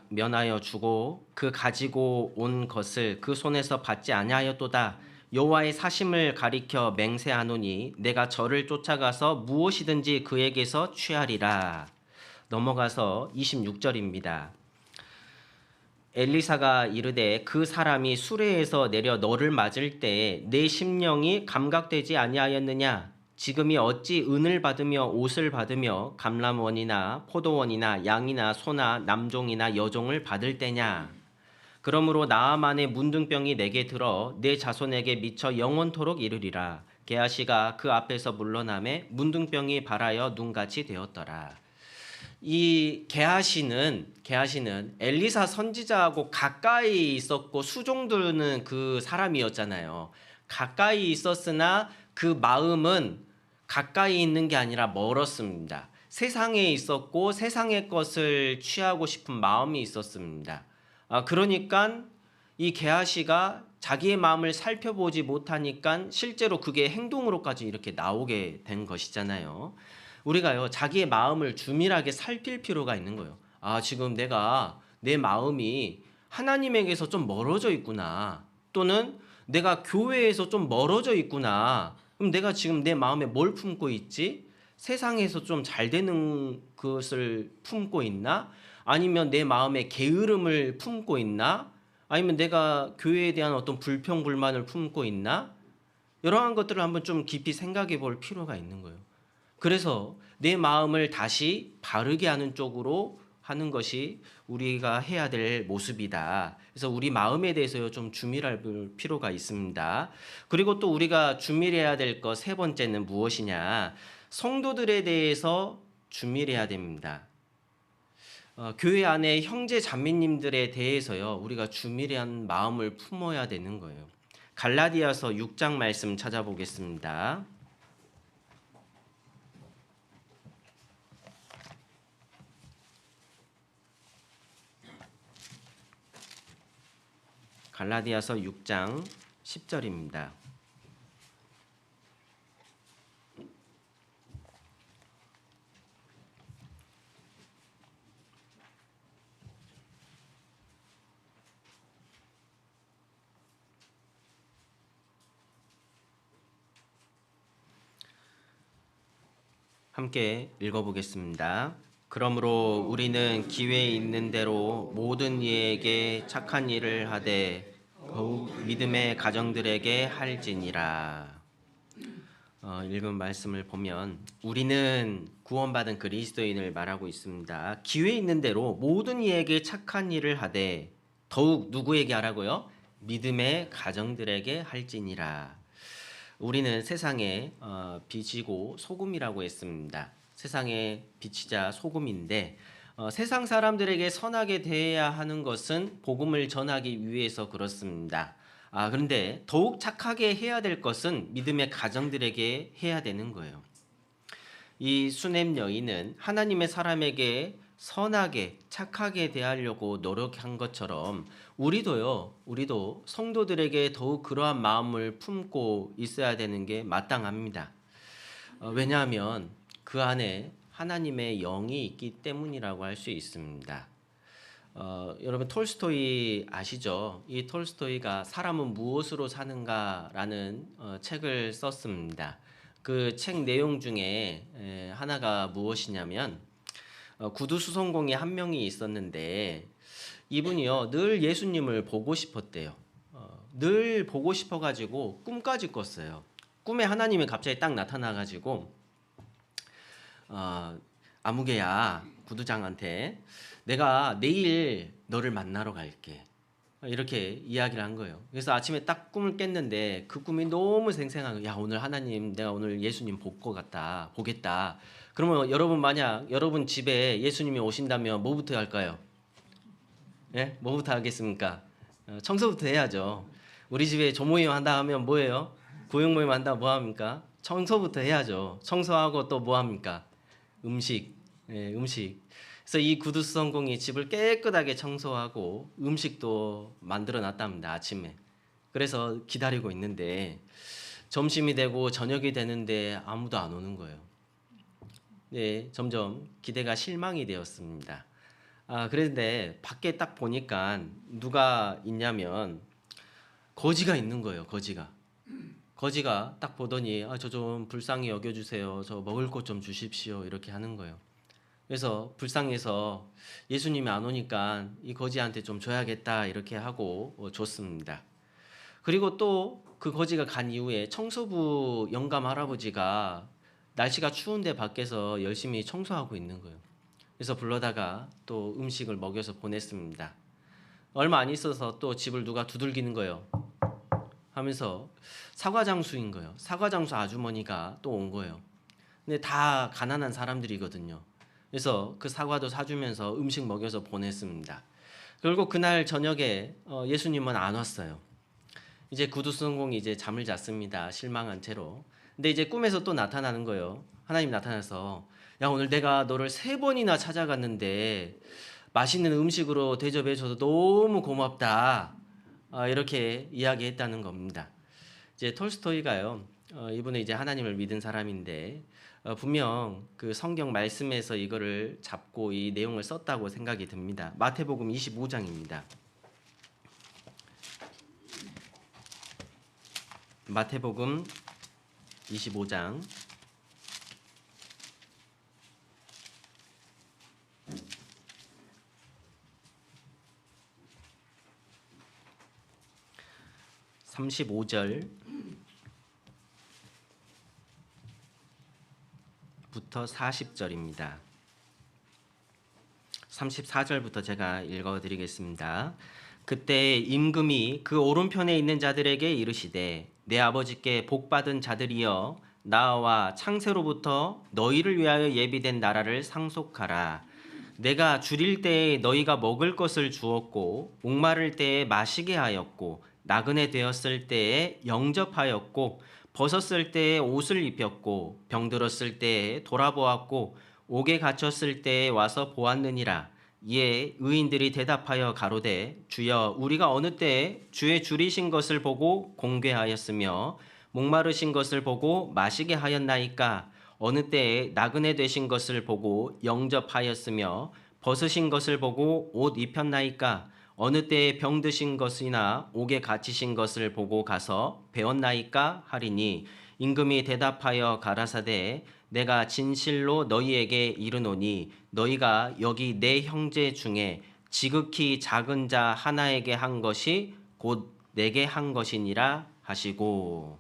면하여 주고 그 가지고 온 것을 그 손에서 받지 아니하였도다. 여호와의 사심을 가리켜 맹세하노니 내가 저를 쫓아가서 무엇이든지 그에게서 취하리라. 넘어가서 26절입니다. 엘리사가 이르되 그 사람이 수레에서 내려 너를 맞을 때 내 심령이 감각되지 아니하였느냐? 지금이 어찌 은을 받으며 옷을 받으며 감람원이나 포도원이나 양이나 소나 남종이나 여종을 받을 때냐? 그러므로 나아만의 문둥병이 내게 들어 내 자손에게 미쳐 영원토록 이르리라. 게하시가 그 앞에서 물러나매 문둥병이 발하여 눈같이 되었더라. 이 게하시는 엘리사 선지자하고 가까이 있었고 수종드는 그 사람이었잖아요. 가까이 있었으나 그 마음은 가까이 있는 게 아니라 멀었습니다. 세상에 있었고 세상의 것을 취하고 싶은 마음이 있었습니다. 그러니까 이 게하시가 자기의 마음을 살펴보지 못하니까 실제로 그게 행동으로까지 이렇게 나오게 된 것이잖아요. 우리가요 자기의 마음을 주밀하게 살필 필요가 있는 거예요. 지금 내 마음이 하나님에게서 좀 멀어져 있구나, 또는 내가 교회에서 좀 멀어져 있구나. 그럼 내가 지금 내 마음에 뭘 품고 있지? 세상에서 좀 잘 되는 것을 품고 있나? 아니면 내 마음에 게으름을 품고 있나? 아니면 내가 교회에 대한 어떤 불평 불만을 품고 있나? 이러한 것들을 한번 좀 깊이 생각해 볼 필요가 있는 거예요. 그래서 내 마음을 다시 바르게 하는 쪽으로 하는 것이 우리가 해야 될 모습이다. 그래서 우리 마음에 대해서 좀 주밀할 필요가 있습니다. 그리고 또 우리가 주밀해야 될 것 세 번째는 무엇이냐? 성도들에 대해서 주밀해야 됩니다. 교회 안에 형제 자매님들에 대해서요 우리가 주밀한 마음을 품어야 되는 거예요. 갈라디아서 6장 말씀 찾아보겠습니다. 갈라디아서 6장 10절입니다. 함께 읽어보겠습니다. 그러므로 우리는 기회 있는 대로 모든 이에게 착한 일을 하되 더욱 믿음의 가정들에게 할지니라. 읽은 말씀을 보면 우리는 구원받은 그리스도인을 말하고 있습니다. 기회 있는 대로 모든 이에게 착한 일을 하되 더욱 누구에게 하라고요? 믿음의 가정들에게 할지니라. 우리는 세상의 빛이고 소금이라고 했습니다. 세상의 빛이자 소금인데 세상 사람들에게 선하게 대해야 하는 것은 복음을 전하기 위해서 그렇습니다. 그런데 더욱 착하게 해야 될 것은 믿음의 가정들에게 해야 되는 거예요. 이 수넴 여인은 하나님의 사람에게 선하게 착하게 대하려고 노력한 것처럼 우리도 성도들에게 더욱 그러한 마음을 품고 있어야 되는 게 마땅합니다. 왜냐하면 그 안에 하나님의 영이 있기 때문이라고 할 수 있습니다. 여러분 톨스토이 아시죠? 이 톨스토이가 사람은 무엇으로 사는가라는 책을 썼습니다. 그 책 내용 중에 하나가 무엇이냐면 구두수송공이 한 명이 있었는데 이분이요 늘 예수님을 보고 싶었대요. 늘 보고 싶어가지고 꿈까지 꿨어요. 꿈에 하나님이 갑자기 딱 나타나가지고 아무개야 구두장한테 내가 내일 너를 만나러 갈게 이렇게 이야기를 한 거예요. 그래서 아침에 딱 꿈을 깼는데 그 꿈이 너무 생생한 거예요. 야 오늘 하나님 내가 오늘 예수님 볼 것 같다 보겠다. 그러면 여러분 만약 여러분 집에 예수님이 오신다면 뭐부터 할까요? 예? 뭐부터 하겠습니까? 청소부터 해야죠. 우리 집에 조모임 한다 하면 뭐예요? 구역 모임 한다 뭐 합니까? 청소부터 해야죠. 청소하고 또 뭐 합니까? 음식. 음식. 그래서 이 구두수성공이 집을 깨끗하게 청소하고 음식도 만들어 놨답니다. 아침에. 그래서 기다리고 있는데 점심이 되고 저녁이 되는데 아무도 안 오는 거예요. 네, 점점 기대가 실망이 되었습니다. 그런데 밖에 딱 보니까 누가 있냐면 거지가 있는 거예요. 거지가 딱 보더니 저 좀 불쌍히 여겨주세요. 저 먹을 것 좀 주십시오. 이렇게 하는 거예요. 그래서 불쌍해서 예수님이 안 오니까 이 거지한테 좀 줘야겠다 이렇게 하고 줬습니다. 그리고 또 그 거지가 간 이후에 청소부 영감 할아버지가 날씨가 추운데 밖에서 열심히 청소하고 있는 거예요. 그래서 불러다가 또 음식을 먹여서 보냈습니다. 얼마 안 있어서 또 집을 누가 두들기는 거예요. 하면서 사과장수인 거예요. 사과장수 아주머니가 또 온 거예요. 근데 다 가난한 사람들이거든요. 그래서 그 사과도 사주면서 음식 먹여서 보냈습니다. 결국 그날 저녁에 예수님은 안 왔어요. 이제 구두순공이 이제 잠을 잤습니다. 실망한 채로. 근데 이제 꿈에서 또 나타나는 거예요. 하나님 나타나서 야 오늘 내가 너를 3번이나 찾아갔는데 맛있는 음식으로 대접해줘서 너무 고맙다. 이렇게 이야기했다는 겁니다. 이제 톨스토이가요. 이분은 이제 하나님을 믿은 사람인데 분명 그 성경 말씀에서 이거를 잡고 이 내용을 썼다고 생각이 듭니다. 마태복음 25장입니다. 마태복음 25장 35절부터 40절입니다. 34절부터 제가 읽어드리겠습니다. 그때 임금이 그 오른편에 있는 자들에게 이르시되 내 아버지께 복받은 자들이여 나와 창세로부터 너희를 위하여 예비된 나라를 상속하라. 내가 줄일 때에 너희가 먹을 것을 주었고 목마를 때에 마시게 하였고 나그네 되었을 때에 영접하였고 벗었을 때에 옷을 입혔고 병들었을 때에 돌아보았고 옥에 갇혔을 때에 와서 보았느니라. 이에 의인들이 대답하여 가로되 주여 우리가 어느 때에 주의 줄이신 것을 보고 공궤하였으며 목마르신 것을 보고 마시게 하였나이까 어느 때에 나그네 되신 것을 보고 영접하였으며 벗으신 것을 보고 옷 입혔나이까 어느 때에 병드신 것이나 옥에 갇히신 것을 보고 가서 배웠나이까 하리니 임금이 대답하여 가라사대 내가 진실로 너희에게 이르노니 너희가 여기 내 형제 중에 지극히 작은 자 하나에게 한 것이 곧 내게 한 것이니라 하시고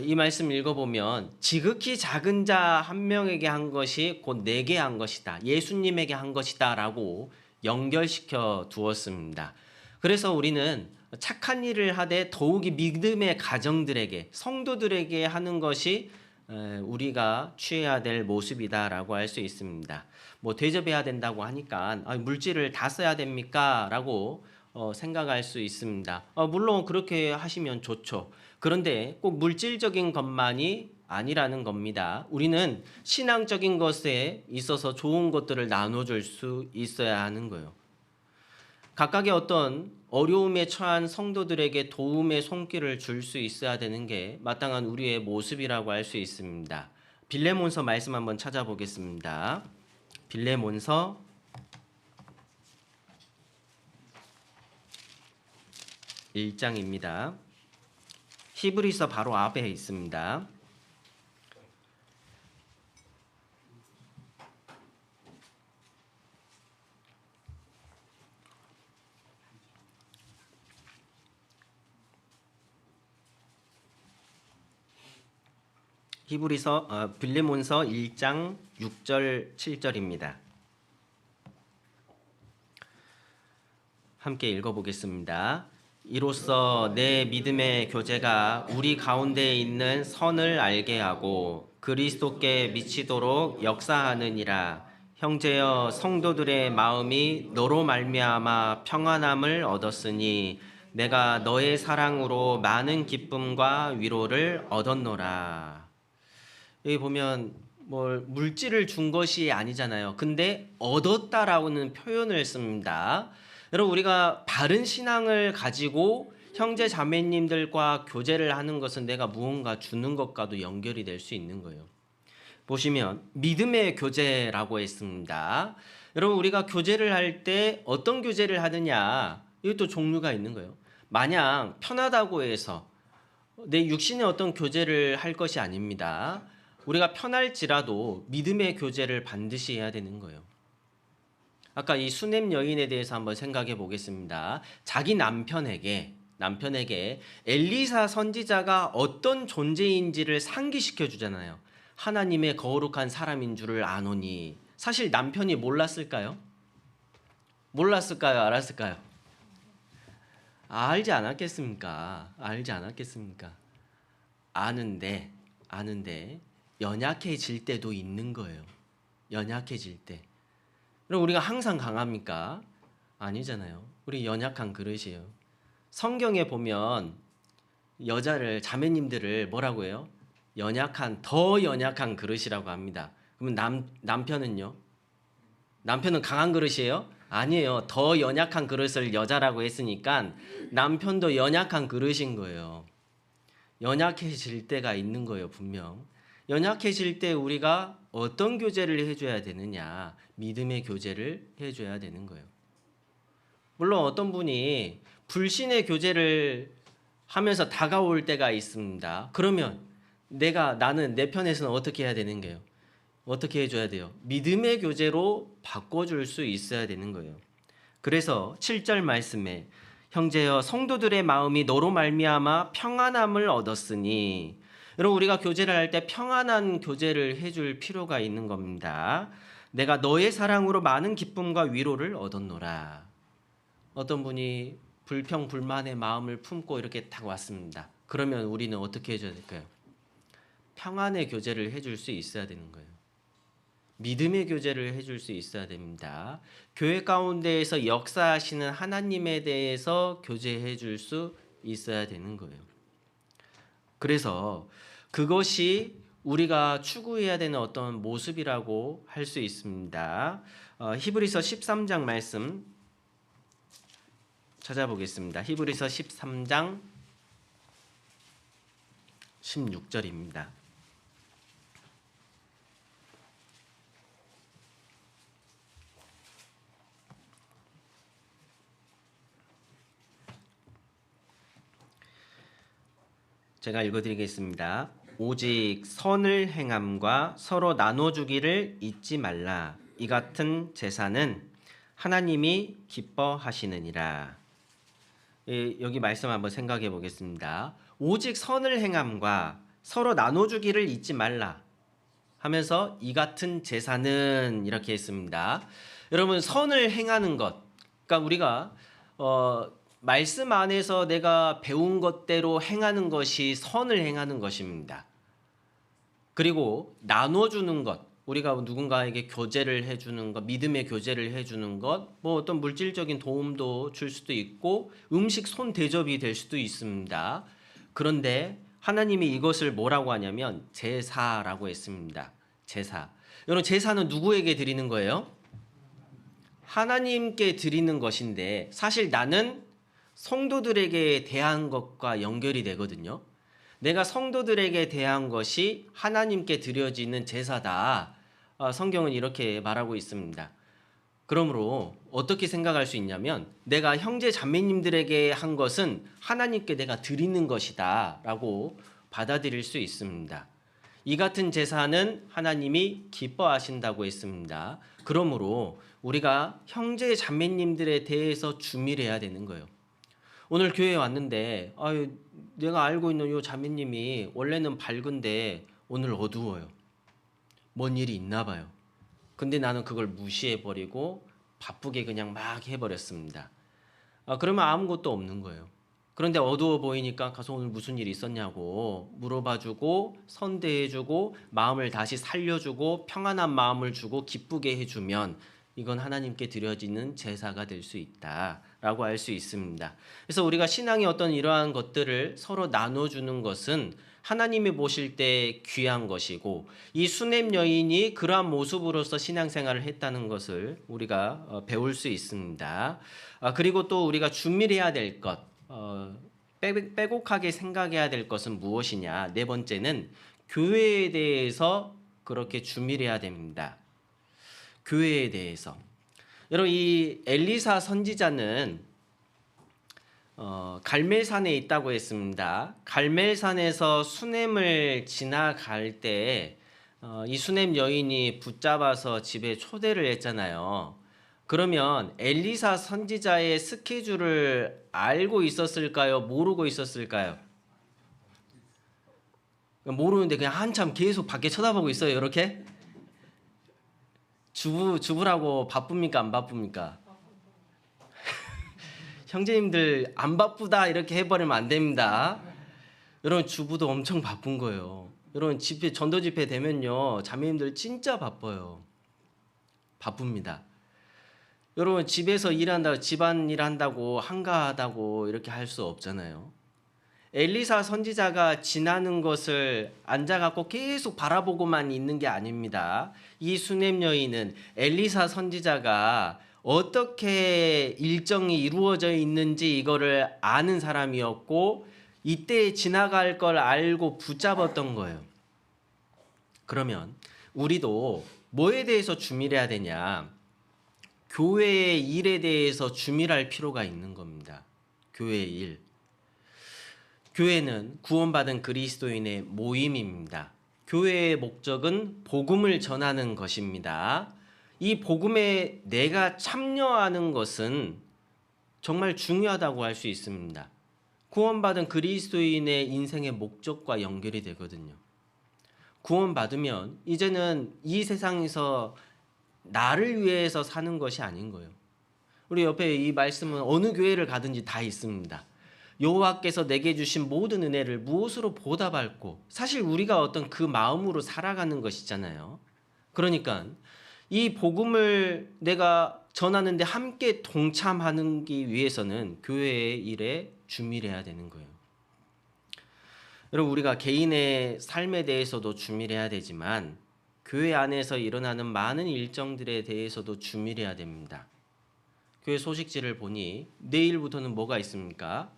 이 말씀 읽어보면 지극히 작은 자 한 명에게 한 것이 곧 내게 한 것이다. 예수님에게 한 것이다 라고 연결시켜 두었습니다. 그래서 우리는 착한 일을 하되 더욱이 믿음의 가정들에게 성도들에게 하는 것이 우리가 취해야 될 모습이다라고 할 수 있습니다. 뭐 대접해야 된다고 하니까 물질을 다 써야 됩니까? 라고 생각할 수 있습니다. 물론 그렇게 하시면 좋죠. 그런데 꼭 물질적인 것만이 아니라는 겁니다. 우리는 신앙적인 것에 있어서 좋은 것들을 나눠줄 수 있어야 하는 거예요. 각각의 어떤 어려움에 처한 성도들에게 도움의 손길을 줄 수 있어야 되는 게 마땅한 우리의 모습이라고 할 수 있습니다. 빌레몬서 말씀 한번 찾아보겠습니다. 빌레몬서 1장입니다. 히브리서 바로 앞에 있습니다. 빌레몬서 1장 6절 7절입니다. 함께 읽어보겠습니다. 이로써 내 믿음의 교제가 우리 가운데 있는 선을 알게 하고 그리스도께 미치도록 역사하느니라. 형제여 성도들의 마음이 너로 말미암아 평안함을 얻었으니 내가 너의 사랑으로 많은 기쁨과 위로를 얻었노라. 여기 보면 물질을 준 것이 아니잖아요. 근데 얻었다라는 표현을 씁니다. 여러분 우리가 바른 신앙을 가지고 형제 자매님들과 교제를 하는 것은 내가 무언가 주는 것과도 연결이 될 수 있는 거예요. 보시면 믿음의 교제라고 했습니다. 여러분 우리가 교제를 할 때 어떤 교제를 하느냐 이것도 종류가 있는 거예요. 마냥 편하다고 해서 내 육신의 어떤 교제를 할 것이 아닙니다. 우리가 편할지라도 믿음의 교제를 반드시 해야 되는 거예요. 아까 이 수넴 여인에 대해서 한번 생각해 보겠습니다. 자기 남편에게 엘리사 선지자가 어떤 존재인지를 상기시켜 주잖아요. 하나님의 거룩한 사람인 줄을 아노니. 사실 남편이 몰랐을까요? 알았을까요? 알지 않았겠습니까? 아는데 연약해질 때도 있는 거예요. 연약해질 때. 그럼 우리가 항상 강합니까? 아니잖아요. 우리 연약한 그릇이에요. 성경에 보면 여자를 자매님들을 뭐라고 해요? 더 연약한 그릇이라고 합니다. 그러면 남편은요? 남편은 강한 그릇이에요? 아니에요. 더 연약한 그릇을 여자라고 했으니까 남편도 연약한 그릇인 거예요. 연약해질 때가 있는 거예요, 분명. 연약해질 때 우리가 어떤 교제를 해줘야 되느냐? 믿음의 교제를 해줘야 되는 거예요. 물론 어떤 분이 불신의 교제를 하면서 다가올 때가 있습니다. 그러면 나는 내 편에서는 어떻게 해야 되는 거예요? 어떻게 해줘야 돼요? 믿음의 교제로 바꿔줄 수 있어야 되는 거예요. 그래서 7절 말씀에 형제여 성도들의 마음이 너로 말미암아 평안함을 얻었으니 여러분 우리가 교제를 할 때 평안한 교제를 해줄 필요가 있는 겁니다. 내가 너의 사랑으로 많은 기쁨과 위로를 얻었노라. 어떤 분이 불평불만의 마음을 품고 이렇게 딱 왔습니다. 그러면 우리는 어떻게 해줘야 될까요? 평안의 교제를 해줄 수 있어야 되는 거예요. 믿음의 교제를 해줄 수 있어야 됩니다. 교회 가운데에서 역사하시는 하나님에 대해서 교제해 줄 수 있어야 되는 거예요. 그래서 그것이 우리가 추구해야 되는 어떤 모습이라고 할 수 있습니다. 히브리서 13장 말씀 찾아보겠습니다. 히브리서 13장 16절입니다. 제가 읽어드리겠습니다. 오직 선을 행함과 서로 나눠주기를 잊지 말라. 이 같은 제사는 하나님이 기뻐하시느니라. 여기 말씀 한번 생각해 보겠습니다. 오직 선을 행함과 서로 나눠주기를 잊지 말라 하면서 이 같은 제사는 이렇게 했습니다. 여러분, 선을 행하는 것, 그러니까 우리가 말씀 안에서 내가 배운 것대로 행하는 것이 선을 행하는 것입니다. 그리고 나눠주는 것, 우리가 누군가에게 교제를 해주는 것, 믿음의 교제를 해주는 것, 뭐 어떤 물질적인 도움도 줄 수도 있고 음식 손 대접이 될 수도 있습니다. 그런데 하나님이 이것을 뭐라고 하냐면 제사라고 했습니다. 제사. 여러분, 제사는 누구에게 드리는 거예요? 하나님께 드리는 것인데 사실 나는 성도들에게 대한 것과 연결이 되거든요. 내가 성도들에게 대한 것이 하나님께 드려지는 제사다. 성경은 이렇게 말하고 있습니다. 그러므로 어떻게 생각할 수 있냐면 내가 형제 자매님들에게 한 것은 하나님께 내가 드리는 것이다 라고 받아들일 수 있습니다. 이 같은 제사는 하나님이 기뻐하신다고 했습니다. 그러므로 우리가 형제 자매님들에 대해서 주밀해야 되는 거예요. 오늘 교회에 왔는데 내가 알고 있는 요 자매님이 원래는 밝은데 오늘 어두워요. 뭔 일이 있나 봐요. 근데 나는 그걸 무시해버리고 바쁘게 그냥 막 해버렸습니다. 그러면 아무것도 없는 거예요. 그런데 어두워 보이니까 가서 오늘 무슨 일이 있었냐고 물어봐주고 선대해주고 마음을 다시 살려주고 평안한 마음을 주고 기쁘게 해주면 이건 하나님께 드려지는 제사가 될 수 있다라고 알 수 있습니다. 그래서 우리가 신앙의 어떤 이러한 것들을 서로 나눠주는 것은 하나님이 보실 때 귀한 것이고 이 수넴 여인이 그러한 모습으로서 신앙생활을 했다는 것을 우리가 배울 수 있습니다. 그리고 또 우리가 준밀해야 될 것, 빼곡하게 생각해야 될 것은 무엇이냐? 네 번째는 교회에 대해서 그렇게 준밀해야 됩니다. 교회에 대해서. 여러분, 이 엘리사 선지자는 갈멜산에 있다고 했습니다. 갈멜산에서 수넴을 지나갈 때 이 수넴 여인이 붙잡아서 집에 초대를 했잖아요. 그러면 엘리사 선지자의 스케줄을 알고 있었을까요? 모르고 있었을까요? 모르는데 그냥 한참 계속 밖에 쳐다보고 있어요. 이렇게 주부라고 바쁩니까? 안 바쁩니까? 형제님들 안 바쁘다 이렇게 해버리면 안 됩니다. 여러분, 주부도 엄청 바쁜 거예요. 여러분, 집회 전도 집회 되면요 자매님들 진짜 바빠요. 바쁩니다. 여러분, 집에서 일한다고 집안일 한다고 한가하다고 이렇게 할 수 없잖아요. 엘리사 선지자가 지나는 것을 앉아갖고 계속 바라보고만 있는 게 아닙니다. 이 수넴 여인은 엘리사 선지자가 어떻게 일정이 이루어져 있는지 이거를 아는 사람이었고 이때 지나갈 걸 알고 붙잡았던 거예요. 그러면 우리도 뭐에 대해서 주밀해야 되냐? 교회의 일에 대해서 주밀할 필요가 있는 겁니다. 교회의 일. 교회는 구원받은 그리스도인의 모임입니다. 교회의 목적은 복음을 전하는 것입니다. 이 복음에 내가 참여하는 것은 정말 중요하다고 할 수 있습니다. 구원받은 그리스도인의 인생의 목적과 연결이 되거든요. 구원받으면 이제는 이 세상에서 나를 위해서 사는 것이 아닌 거예요. 우리 옆에 이 말씀은 어느 교회를 가든지 다 있습니다. 여호와께서 내게 주신 모든 은혜를 무엇으로 보답할고, 사실 우리가 어떤 그 마음으로 살아가는 것이잖아요. 그러니까 이 복음을 내가 전하는데 함께 동참하기 위해서는 교회의 일에 주밀해야 되는 거예요. 여러분 우리가 개인의 삶에 대해서도 주밀해야 되지만 교회 안에서 일어나는 많은 일정들에 대해서도 주밀해야 됩니다. 교회 소식지를 보니 내일부터는 뭐가 있습니까?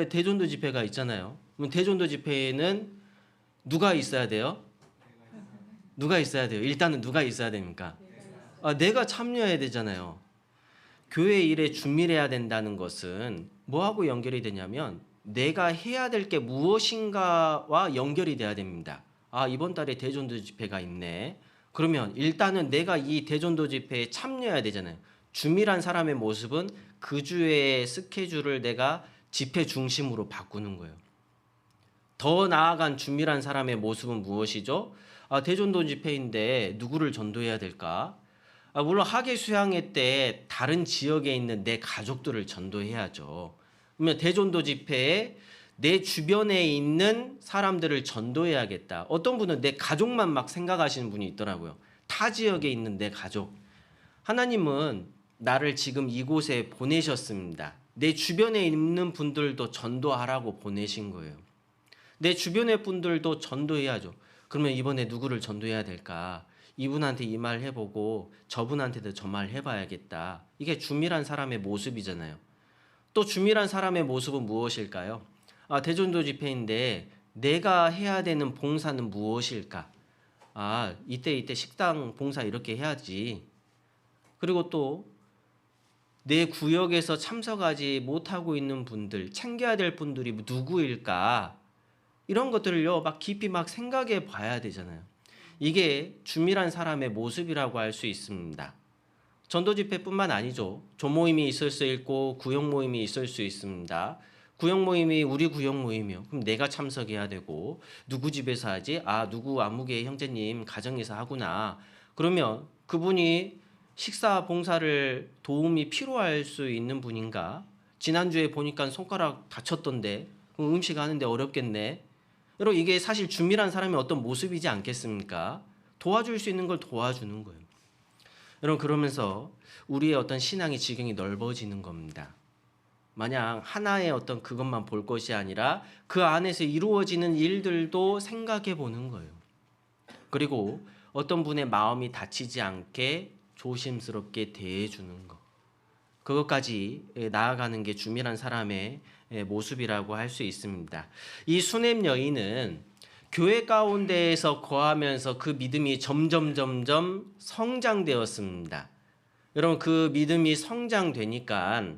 대전도 집회가 있잖아요. 그럼 대전도 집회에는 누가 있어야 돼요? 누가 있어야 돼요? 일단은 누가 있어야 됩니까? 내가 참여해야 되잖아요. 교회 일에 준밀해야 된다는 것은 뭐하고 연결이 되냐면 내가 해야 될 게 무엇인가와 연결이 돼야 됩니다. 이번 달에 대전도 집회가 있네. 그러면 일단은 내가 이 대전도 집회에 참여해야 되잖아요. 주밀한 사람의 모습은 그 주의 스케줄을 내가 집회 중심으로 바꾸는 거예요. 더 나아간 주밀한 사람의 모습은 무엇이죠? 대전도 집회인데 누구를 전도해야 될까? 물론 학예 수양회 때 다른 지역에 있는 내 가족들을 전도해야죠. 그러면 대전도 집회에 내 주변에 있는 사람들을 전도해야겠다. 어떤 분은 내 가족만 막 생각하시는 분이 있더라고요. 타 지역에 있는 내 가족. 하나님은 나를 지금 이곳에 보내셨습니다. 내 주변에 있는 분들도 전도하라고 보내신 거예요. 내 주변의 분들도 전도해야죠. 그러면 이번에 누구를 전도해야 될까? 이분한테 이 말 해보고 저분한테도 저 말 해봐야겠다. 이게 주밀한 사람의 모습이잖아요. 또 주밀한 사람의 모습은 무엇일까요? 대전도 집회인데 내가 해야 되는 봉사는 무엇일까? 이때 식당 봉사 이렇게 해야지. 그리고 또 내 구역에서 참석하지 못하고 있는 분들, 챙겨야 될 분들이 누구일까? 이런 것들을요, 막 깊이 막 생각해 봐야 되잖아요. 이게 주밀한 사람의 모습이라고 할 수 있습니다. 전도 집회뿐만 아니죠. 조모임이 있을 수 있고 구역 모임이 있을 수 있습니다. 구역 모임이 우리 구역 모임이요. 그럼 내가 참석해야 되고 누구 집에서 하지? 누구 아무개 형제님 가정에서 하구나. 그러면 그분이 식사 봉사를 도움이 필요할 수 있는 분인가? 지난주에 보니까 손가락 다쳤던데 그럼 음식 하는데 어렵겠네. 여러분 이게 사실 주밀한 사람의 어떤 모습이지 않겠습니까? 도와줄 수 있는 걸 도와주는 거예요. 여러분 그러면서 우리의 어떤 신앙의 지경이 넓어지는 겁니다. 마냥 하나의 어떤 그것만 볼 것이 아니라 그 안에서 이루어지는 일들도 생각해 보는 거예요. 그리고 어떤 분의 마음이 다치지 않게 조심스럽게 대해주는 것. 그것까지 나아가는 게 주밀한 사람의 모습이라고 할 수 있습니다. 이 수넴 여인은 교회 가운데에서 거하면서 그 믿음이 점점 성장되었습니다. 여러분 그 믿음이 성장되니까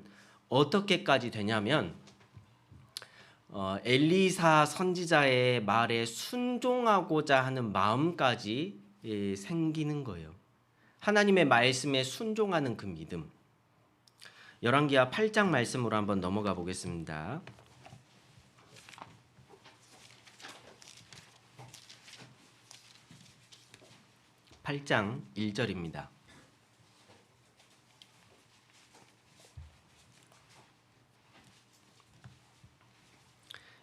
어떻게까지 되냐면 엘리사 선지자의 말에 순종하고자 하는 마음까지 생기는 거예요. 하나님의 말씀에 순종하는 그 믿음. 열왕기하 8장 말씀으로 한번 넘어가 보겠습니다. 8장 1절입니다.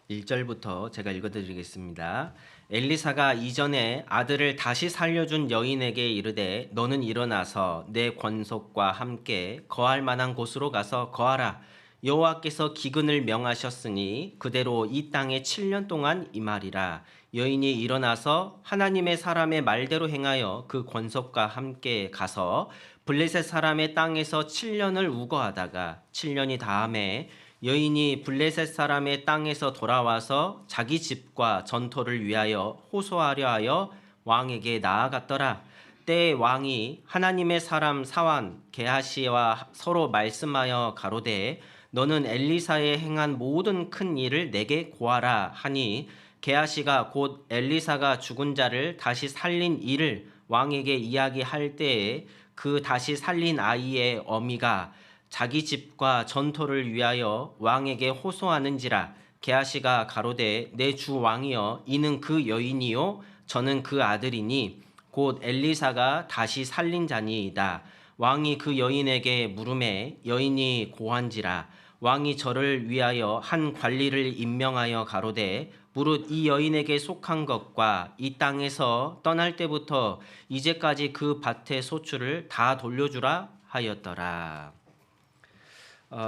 1절부터 제가 읽어드리겠습니다. 엘리사가 이전에 아들을 다시 살려준 여인에게 이르되 너는 일어나서 내 권속과 함께 거할 만한 곳으로 가서 거하라. 여호와께서 기근을 명하셨으니 그대로 이 땅에 7년 동안 임하리라. 여인이 일어나서 하나님의 사람의 말대로 행하여 그 권속과 함께 가서 블레셋 사람의 땅에서 7년을 우거하다가 7년이 다음에 여인이 블레셋 사람의 땅에서 돌아와서 자기 집과 전토를 위하여 호소하려 하여 왕에게 나아갔더라. 때에 왕이 하나님의 사람 사완 게하시와 서로 말씀하여 가로되 너는 엘리사의 행한 모든 큰 일을 내게 고하라 하니 게하시가 곧 엘리사가 죽은 자를 다시 살린 일을 왕에게 이야기할 때에 그 다시 살린 아이의 어미가 자기 집과 전토를 위하여 왕에게 호소하는지라. 게하시가 가로되 내 주 왕이여 이는 그 여인이요 저는 그 아들이니 곧 엘리사가 다시 살린 자니이다. 왕이 그 여인에게 물으매 여인이 고한지라. 왕이 저를 위하여 한 관리를 임명하여 가로되 무릇 이 여인에게 속한 것과 이 땅에서 떠날 때부터 이제까지 그 밭의 소출을 다 돌려주라 하였더라.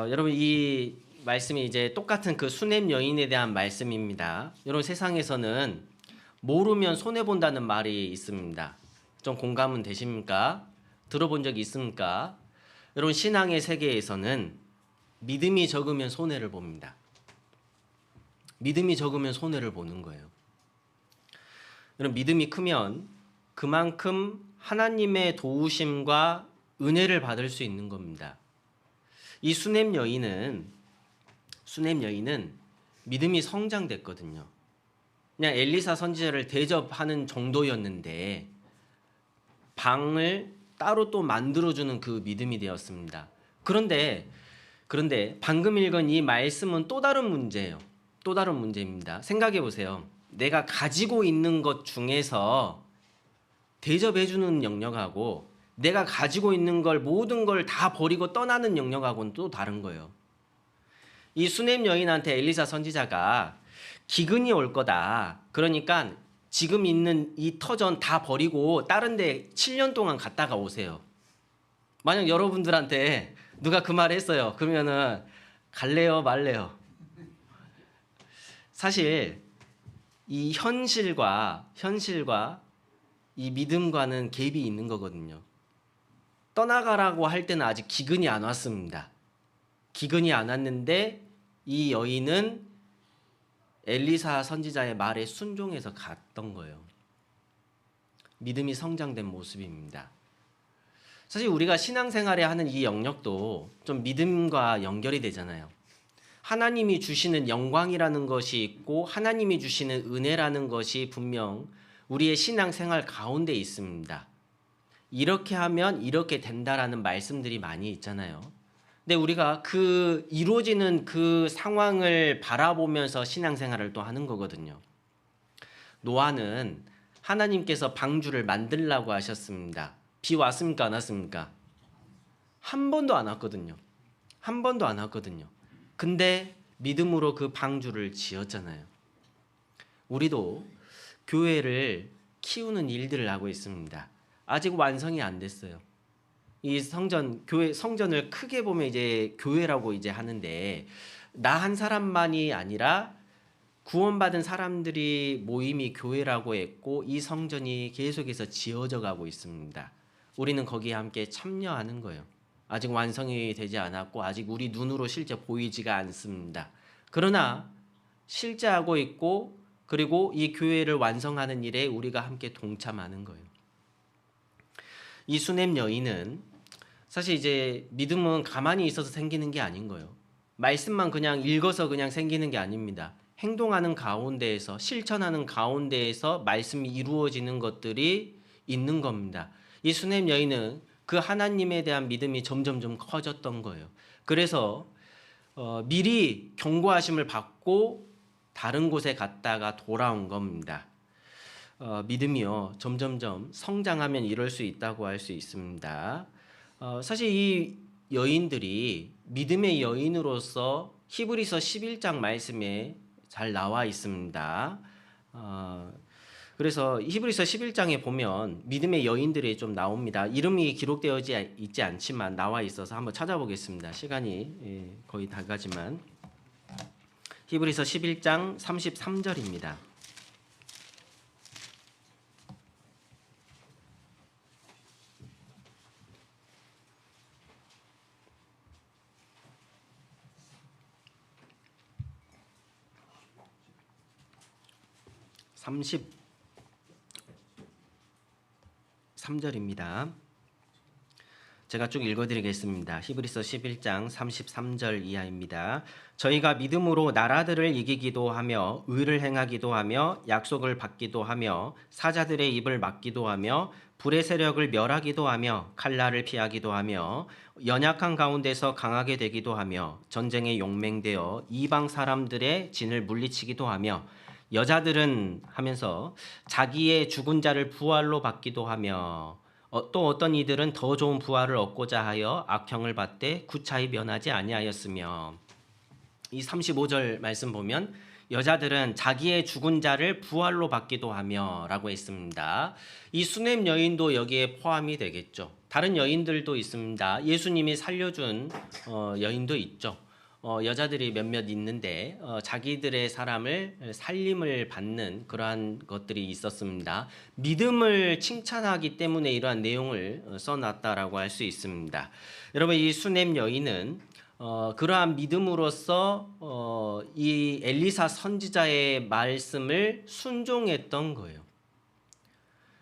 여러분 이 말씀이 이제 똑같은 그 수냄 여인에 대한 말씀입니다. 여러분 세상에서는 모르면 손해 본다는 말이 있습니다. 좀 공감은 되십니까? 들어본 적 있습니까? 여러분 신앙의 세계에서는 믿음이 적으면 손해를 봅니다. 믿음이 적으면 손해를 보는 거예요. 여러분 믿음이 크면 그만큼 하나님의 도우심과 은혜를 받을 수 있는 겁니다. 이 수냄 여인은 믿음이 성장됐거든요. 그냥 엘리사 선지자를 대접하는 정도였는데 방을 따로 또 만들어주는 그 믿음이 되었습니다. 그런데 방금 읽은 이 말씀은 또 다른 문제예요. 또 다른 문제입니다. 생각해 보세요. 내가 가지고 있는 것 중에서 대접해주는 영역하고 내가 가지고 있는 걸 모든 걸 다 버리고 떠나는 영역하고는 또 다른 거예요. 이 수냄 여인한테 엘리사 선지자가 기근이 올 거다. 그러니까 지금 있는 이 터전 다 버리고 다른 데 7년 동안 갔다가 오세요. 만약 여러분들한테 누가 그 말 했어요. 그러면은 갈래요, 말래요? 사실 이 현실과 이 믿음과는 갭이 있는 거거든요. 떠나가라고 할 때는 아직 기근이 안 왔습니다. 기근이 안 왔는데 이 여인은 엘리사 선지자의 말에 순종해서 갔던 거예요. 믿음이 성장된 모습입니다. 사실 우리가 신앙생활에 하는 이 영역도 좀 믿음과 연결이 되잖아요. 하나님이 주시는 영광이라는 것이 있고 하나님이 주시는 은혜라는 것이 분명 우리의 신앙생활 가운데 있습니다. 이렇게 하면 이렇게 된다라는 말씀들이 많이 있잖아요. 근데 우리가 그 이루어지는 그 상황을 바라보면서 신앙생활을 또 하는 거거든요. 노아는 하나님께서 방주를 만들라고 하셨습니다. 비 왔습니까? 안 왔습니까? 한 번도 안 왔거든요. 한 번도 안 왔거든요. 근데 믿음으로 그 방주를 지었잖아요. 우리도 교회를 키우는 일들을 하고 있습니다. 아직 완성이 안 됐어요. 이 성전을 크게 보면 이제 교회라고 이제 하는데 나 한 사람만이 아니라 구원받은 사람들이 모임이 교회라고 했고 이 성전이 계속해서 지어져 가고 있습니다. 우리는 거기에 함께 참여하는 거예요. 아직 완성이 되지 않았고 아직 우리 눈으로 실제 보이지가 않습니다. 그러나 실제 하고 있고 그리고 이 교회를 완성하는 일에 우리가 함께 동참하는 거예요. 이 수냄 여인은 사실 이제 믿음은 가만히 있어서 생기는 게 아닌 거예요. 말씀만 그냥 읽어서 그냥 생기는 게 아닙니다. 행동하는 가운데에서 실천하는 가운데에서 말씀이 이루어지는 것들이 있는 겁니다. 이 수냄 여인은 그 하나님에 대한 믿음이 점점점 커졌던 거예요. 그래서 미리 경고하심을 받고 다른 곳에 갔다가 돌아온 겁니다. 믿음이요 점점점 성장하면 이럴 수 있다고 할 수 있습니다. 사실 이 여인들이 믿음의 여인으로서 히브리서 11장 말씀에 잘 나와 있습니다. 그래서 히브리서 11장에 보면 믿음의 여인들이 좀 나옵니다. 이름이 기록되어 있지 않지만 나와 있어서 한번 찾아보겠습니다. 시간이 거의 다 가지만 히브리서 11장 33절입니다. (33절입니다) 제가 쭉 읽어드리겠습니다. 히브리서 11장 33절 이하입니다. 저희가 믿음으로 나라들을 이기기도 하며 의를 행하기도 하며 약속을 받기도 하며 사자들의 입을 막기도 하며 불의 세력을 멸하기도 하며 칼날을 피하기도 하며 연약한 가운데서 강하게 되기도 하며 전쟁에 용맹되어 이방 사람들의 진을 물리치기도 하며 여자들은 하면서 자기의 죽은 자를 부활로 받기도 하며 또 어떤 이들은 더 좋은 부활을 얻고자 하여 악형을 받되 구차히 면하지 아니하였으며 이 35절 말씀 보면 여자들은 자기의 죽은 자를 부활로 받기도 하며 라고 했습니다. 이 수냄 여인도 여기에 포함이 되겠죠. 다른 여인들도 있습니다. 예수님이 살려준 여인도 있죠. 여자들이 몇몇 있는데 자기들의 사람을 살림을 받는 그러한 것들이 있었습니다. 믿음을 칭찬하기 때문에 이러한 내용을 써놨다라고 할 수 있습니다. 여러분, 이 수넴 여인은 그러한 믿음으로써 이 엘리사 선지자의 말씀을 순종했던 거예요.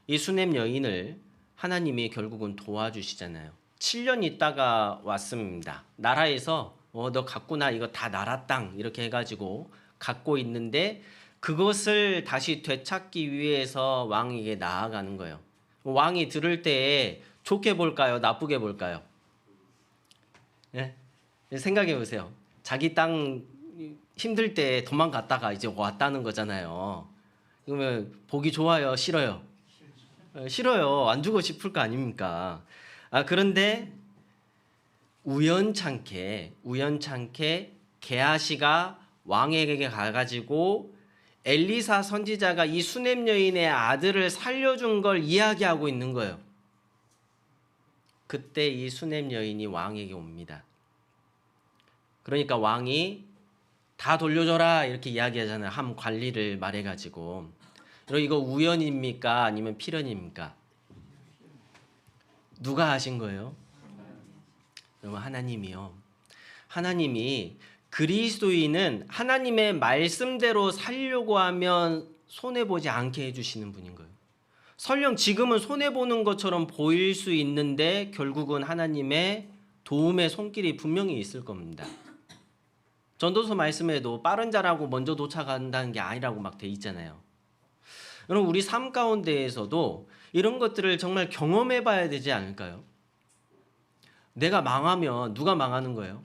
이 수넴 여인을 하나님이 결국은 도와주시잖아요. 7년 있다가 왔습니다. 나라에서 너 갔구나, 이거 다 나라 땅 이렇게 해가지고 갖고 있는데 그것을 다시 되찾기 위해서 왕에게 나아가는 거예요. 왕이 들을 때 좋게 볼까요, 나쁘게 볼까요? 예? 생각해 보세요. 자기 땅 힘들 때 도망갔다가 이제 왔다는 거잖아요. 그러면 보기 좋아요, 싫어요? 싫어요. 안 주고 싶을 거 아닙니까? 그런데 우연찮게 게하시가 왕에게 가가지고 엘리사 선지자가 이 수넴 여인의 아들을 살려준 걸 이야기하고 있는 거예요. 그때 이 수넴 여인이 왕에게 옵니다. 그러니까 왕이 다 돌려줘라 이렇게 이야기하잖아요. 함 관리를 말해가지고. 여러분, 이거 우연입니까? 아니면 필연입니까? 누가 하신 거예요? 여러분, 하나님이요. 하나님이 그리스도인은 하나님의 말씀대로 살려고 하면 손해보지 않게 해주시는 분인 거예요. 설령 지금은 손해보는 것처럼 보일 수 있는데 결국은 하나님의 도움의 손길이 분명히 있을 겁니다. 전도서 말씀에도 빠른 자라고 먼저 도착한다는 게 아니라고 막 돼 있잖아요. 여러분, 우리 삶 가운데에서도 이런 것들을 정말 경험해 봐야 되지 않을까요? 내가 망하면 누가 망하는 거예요?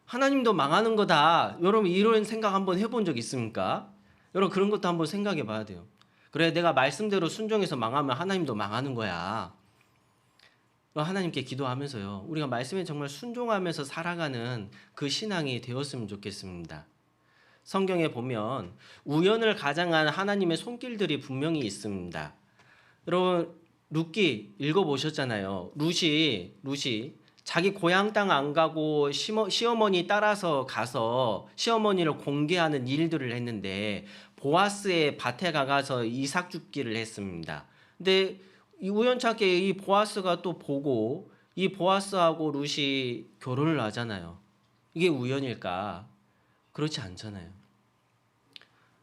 하나님도 망하는 거다. 여러분, 이런 생각 한번 해본 적 있습니까? 여러분, 그런 것도 한번 생각해 봐야 돼요. 그래, 내가 말씀대로 순종해서 망하면 하나님도 망하는 거야. 하나님께 기도하면서요, 우리가 말씀에 정말 순종하면서 살아가는 그 신앙이 되었으면 좋겠습니다. 성경에 보면 우연을 가장한 하나님의 손길들이 분명히 있습니다. 여러분, 룻기 읽어보셨잖아요. 룻이 자기 고향 땅 안 가고 시어머니 따라서 가서 시어머니를 공개하는 일들을 했는데 보아스의 밭에 가서 이삭 줍기를 했습니다. 근데 우연찮게 이 보아스가 또 보고 이 보아스하고 룻이 결혼을 하잖아요. 이게 우연일까? 그렇지 않잖아요.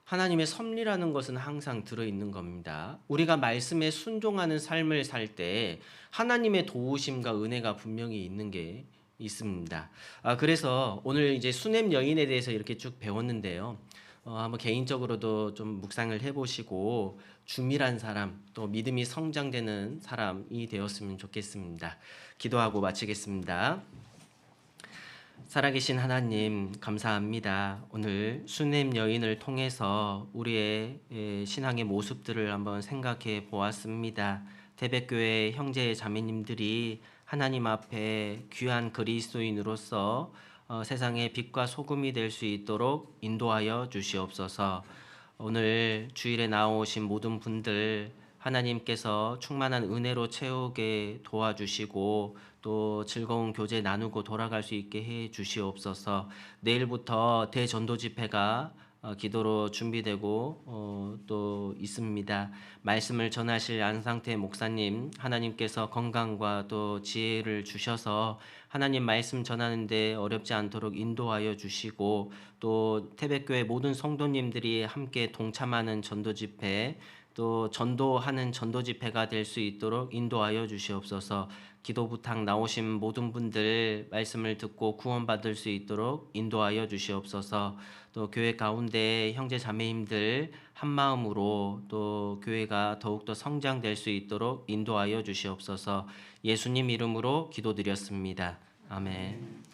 하나님의 섭리라는 것은 항상 들어있는 겁니다. 우리가 말씀에 순종하는 삶을 살 때 하나님의 도우심과 은혜가 분명히 있는 게 있습니다. 그래서 오늘 이제 수넴 여인에 대해서 이렇게 쭉 배웠는데요. 한번 개인적으로도 좀 묵상을 해보시고 주밀한 사람, 또 믿음이 성장되는 사람이 되었으면 좋겠습니다. 기도하고 마치겠습니다. 살아계신 하나님, 감사합니다. 오늘 수넴 여인을 통해서 우리의 신앙의 모습들을 한번 생각해 보았습니다. 태백교회 형제 자매님들이 하나님 앞에 귀한 그리스도인으로서 세상의 빛과 소금이 될 수 있도록 인도하여 주시옵소서. 오늘 주일에 나오신 모든 분들 하나님께서 충만한 은혜로 채우게 도와주시고 또 즐거운 교제 나누고 돌아갈 수 있게 해 주시옵소서. 내일부터 대전도 집회가 기도로 준비되고 또 있습니다. 말씀을 전하실 안상태 목사님, 하나님께서 건강과 또 지혜를 주셔서 하나님 말씀 전하는데 어렵지 않도록 인도하여 주시고 또 태백교회 모든 성도님들이 함께 동참하는 전도 집회, 또 전도하는 전도 집회가 될 수 있도록 인도하여 주시옵소서. 기도 부탁 나오신 모든 분들 말씀을 듣고 구원받을 수 있도록 인도하여 주시옵소서. 또 교회 가운데 형제 자매님들 한 마음으로 또 교회가 더욱더 성장될 수 있도록 인도하여 주시옵소서. 예수님 이름으로 기도드렸습니다. 아멘.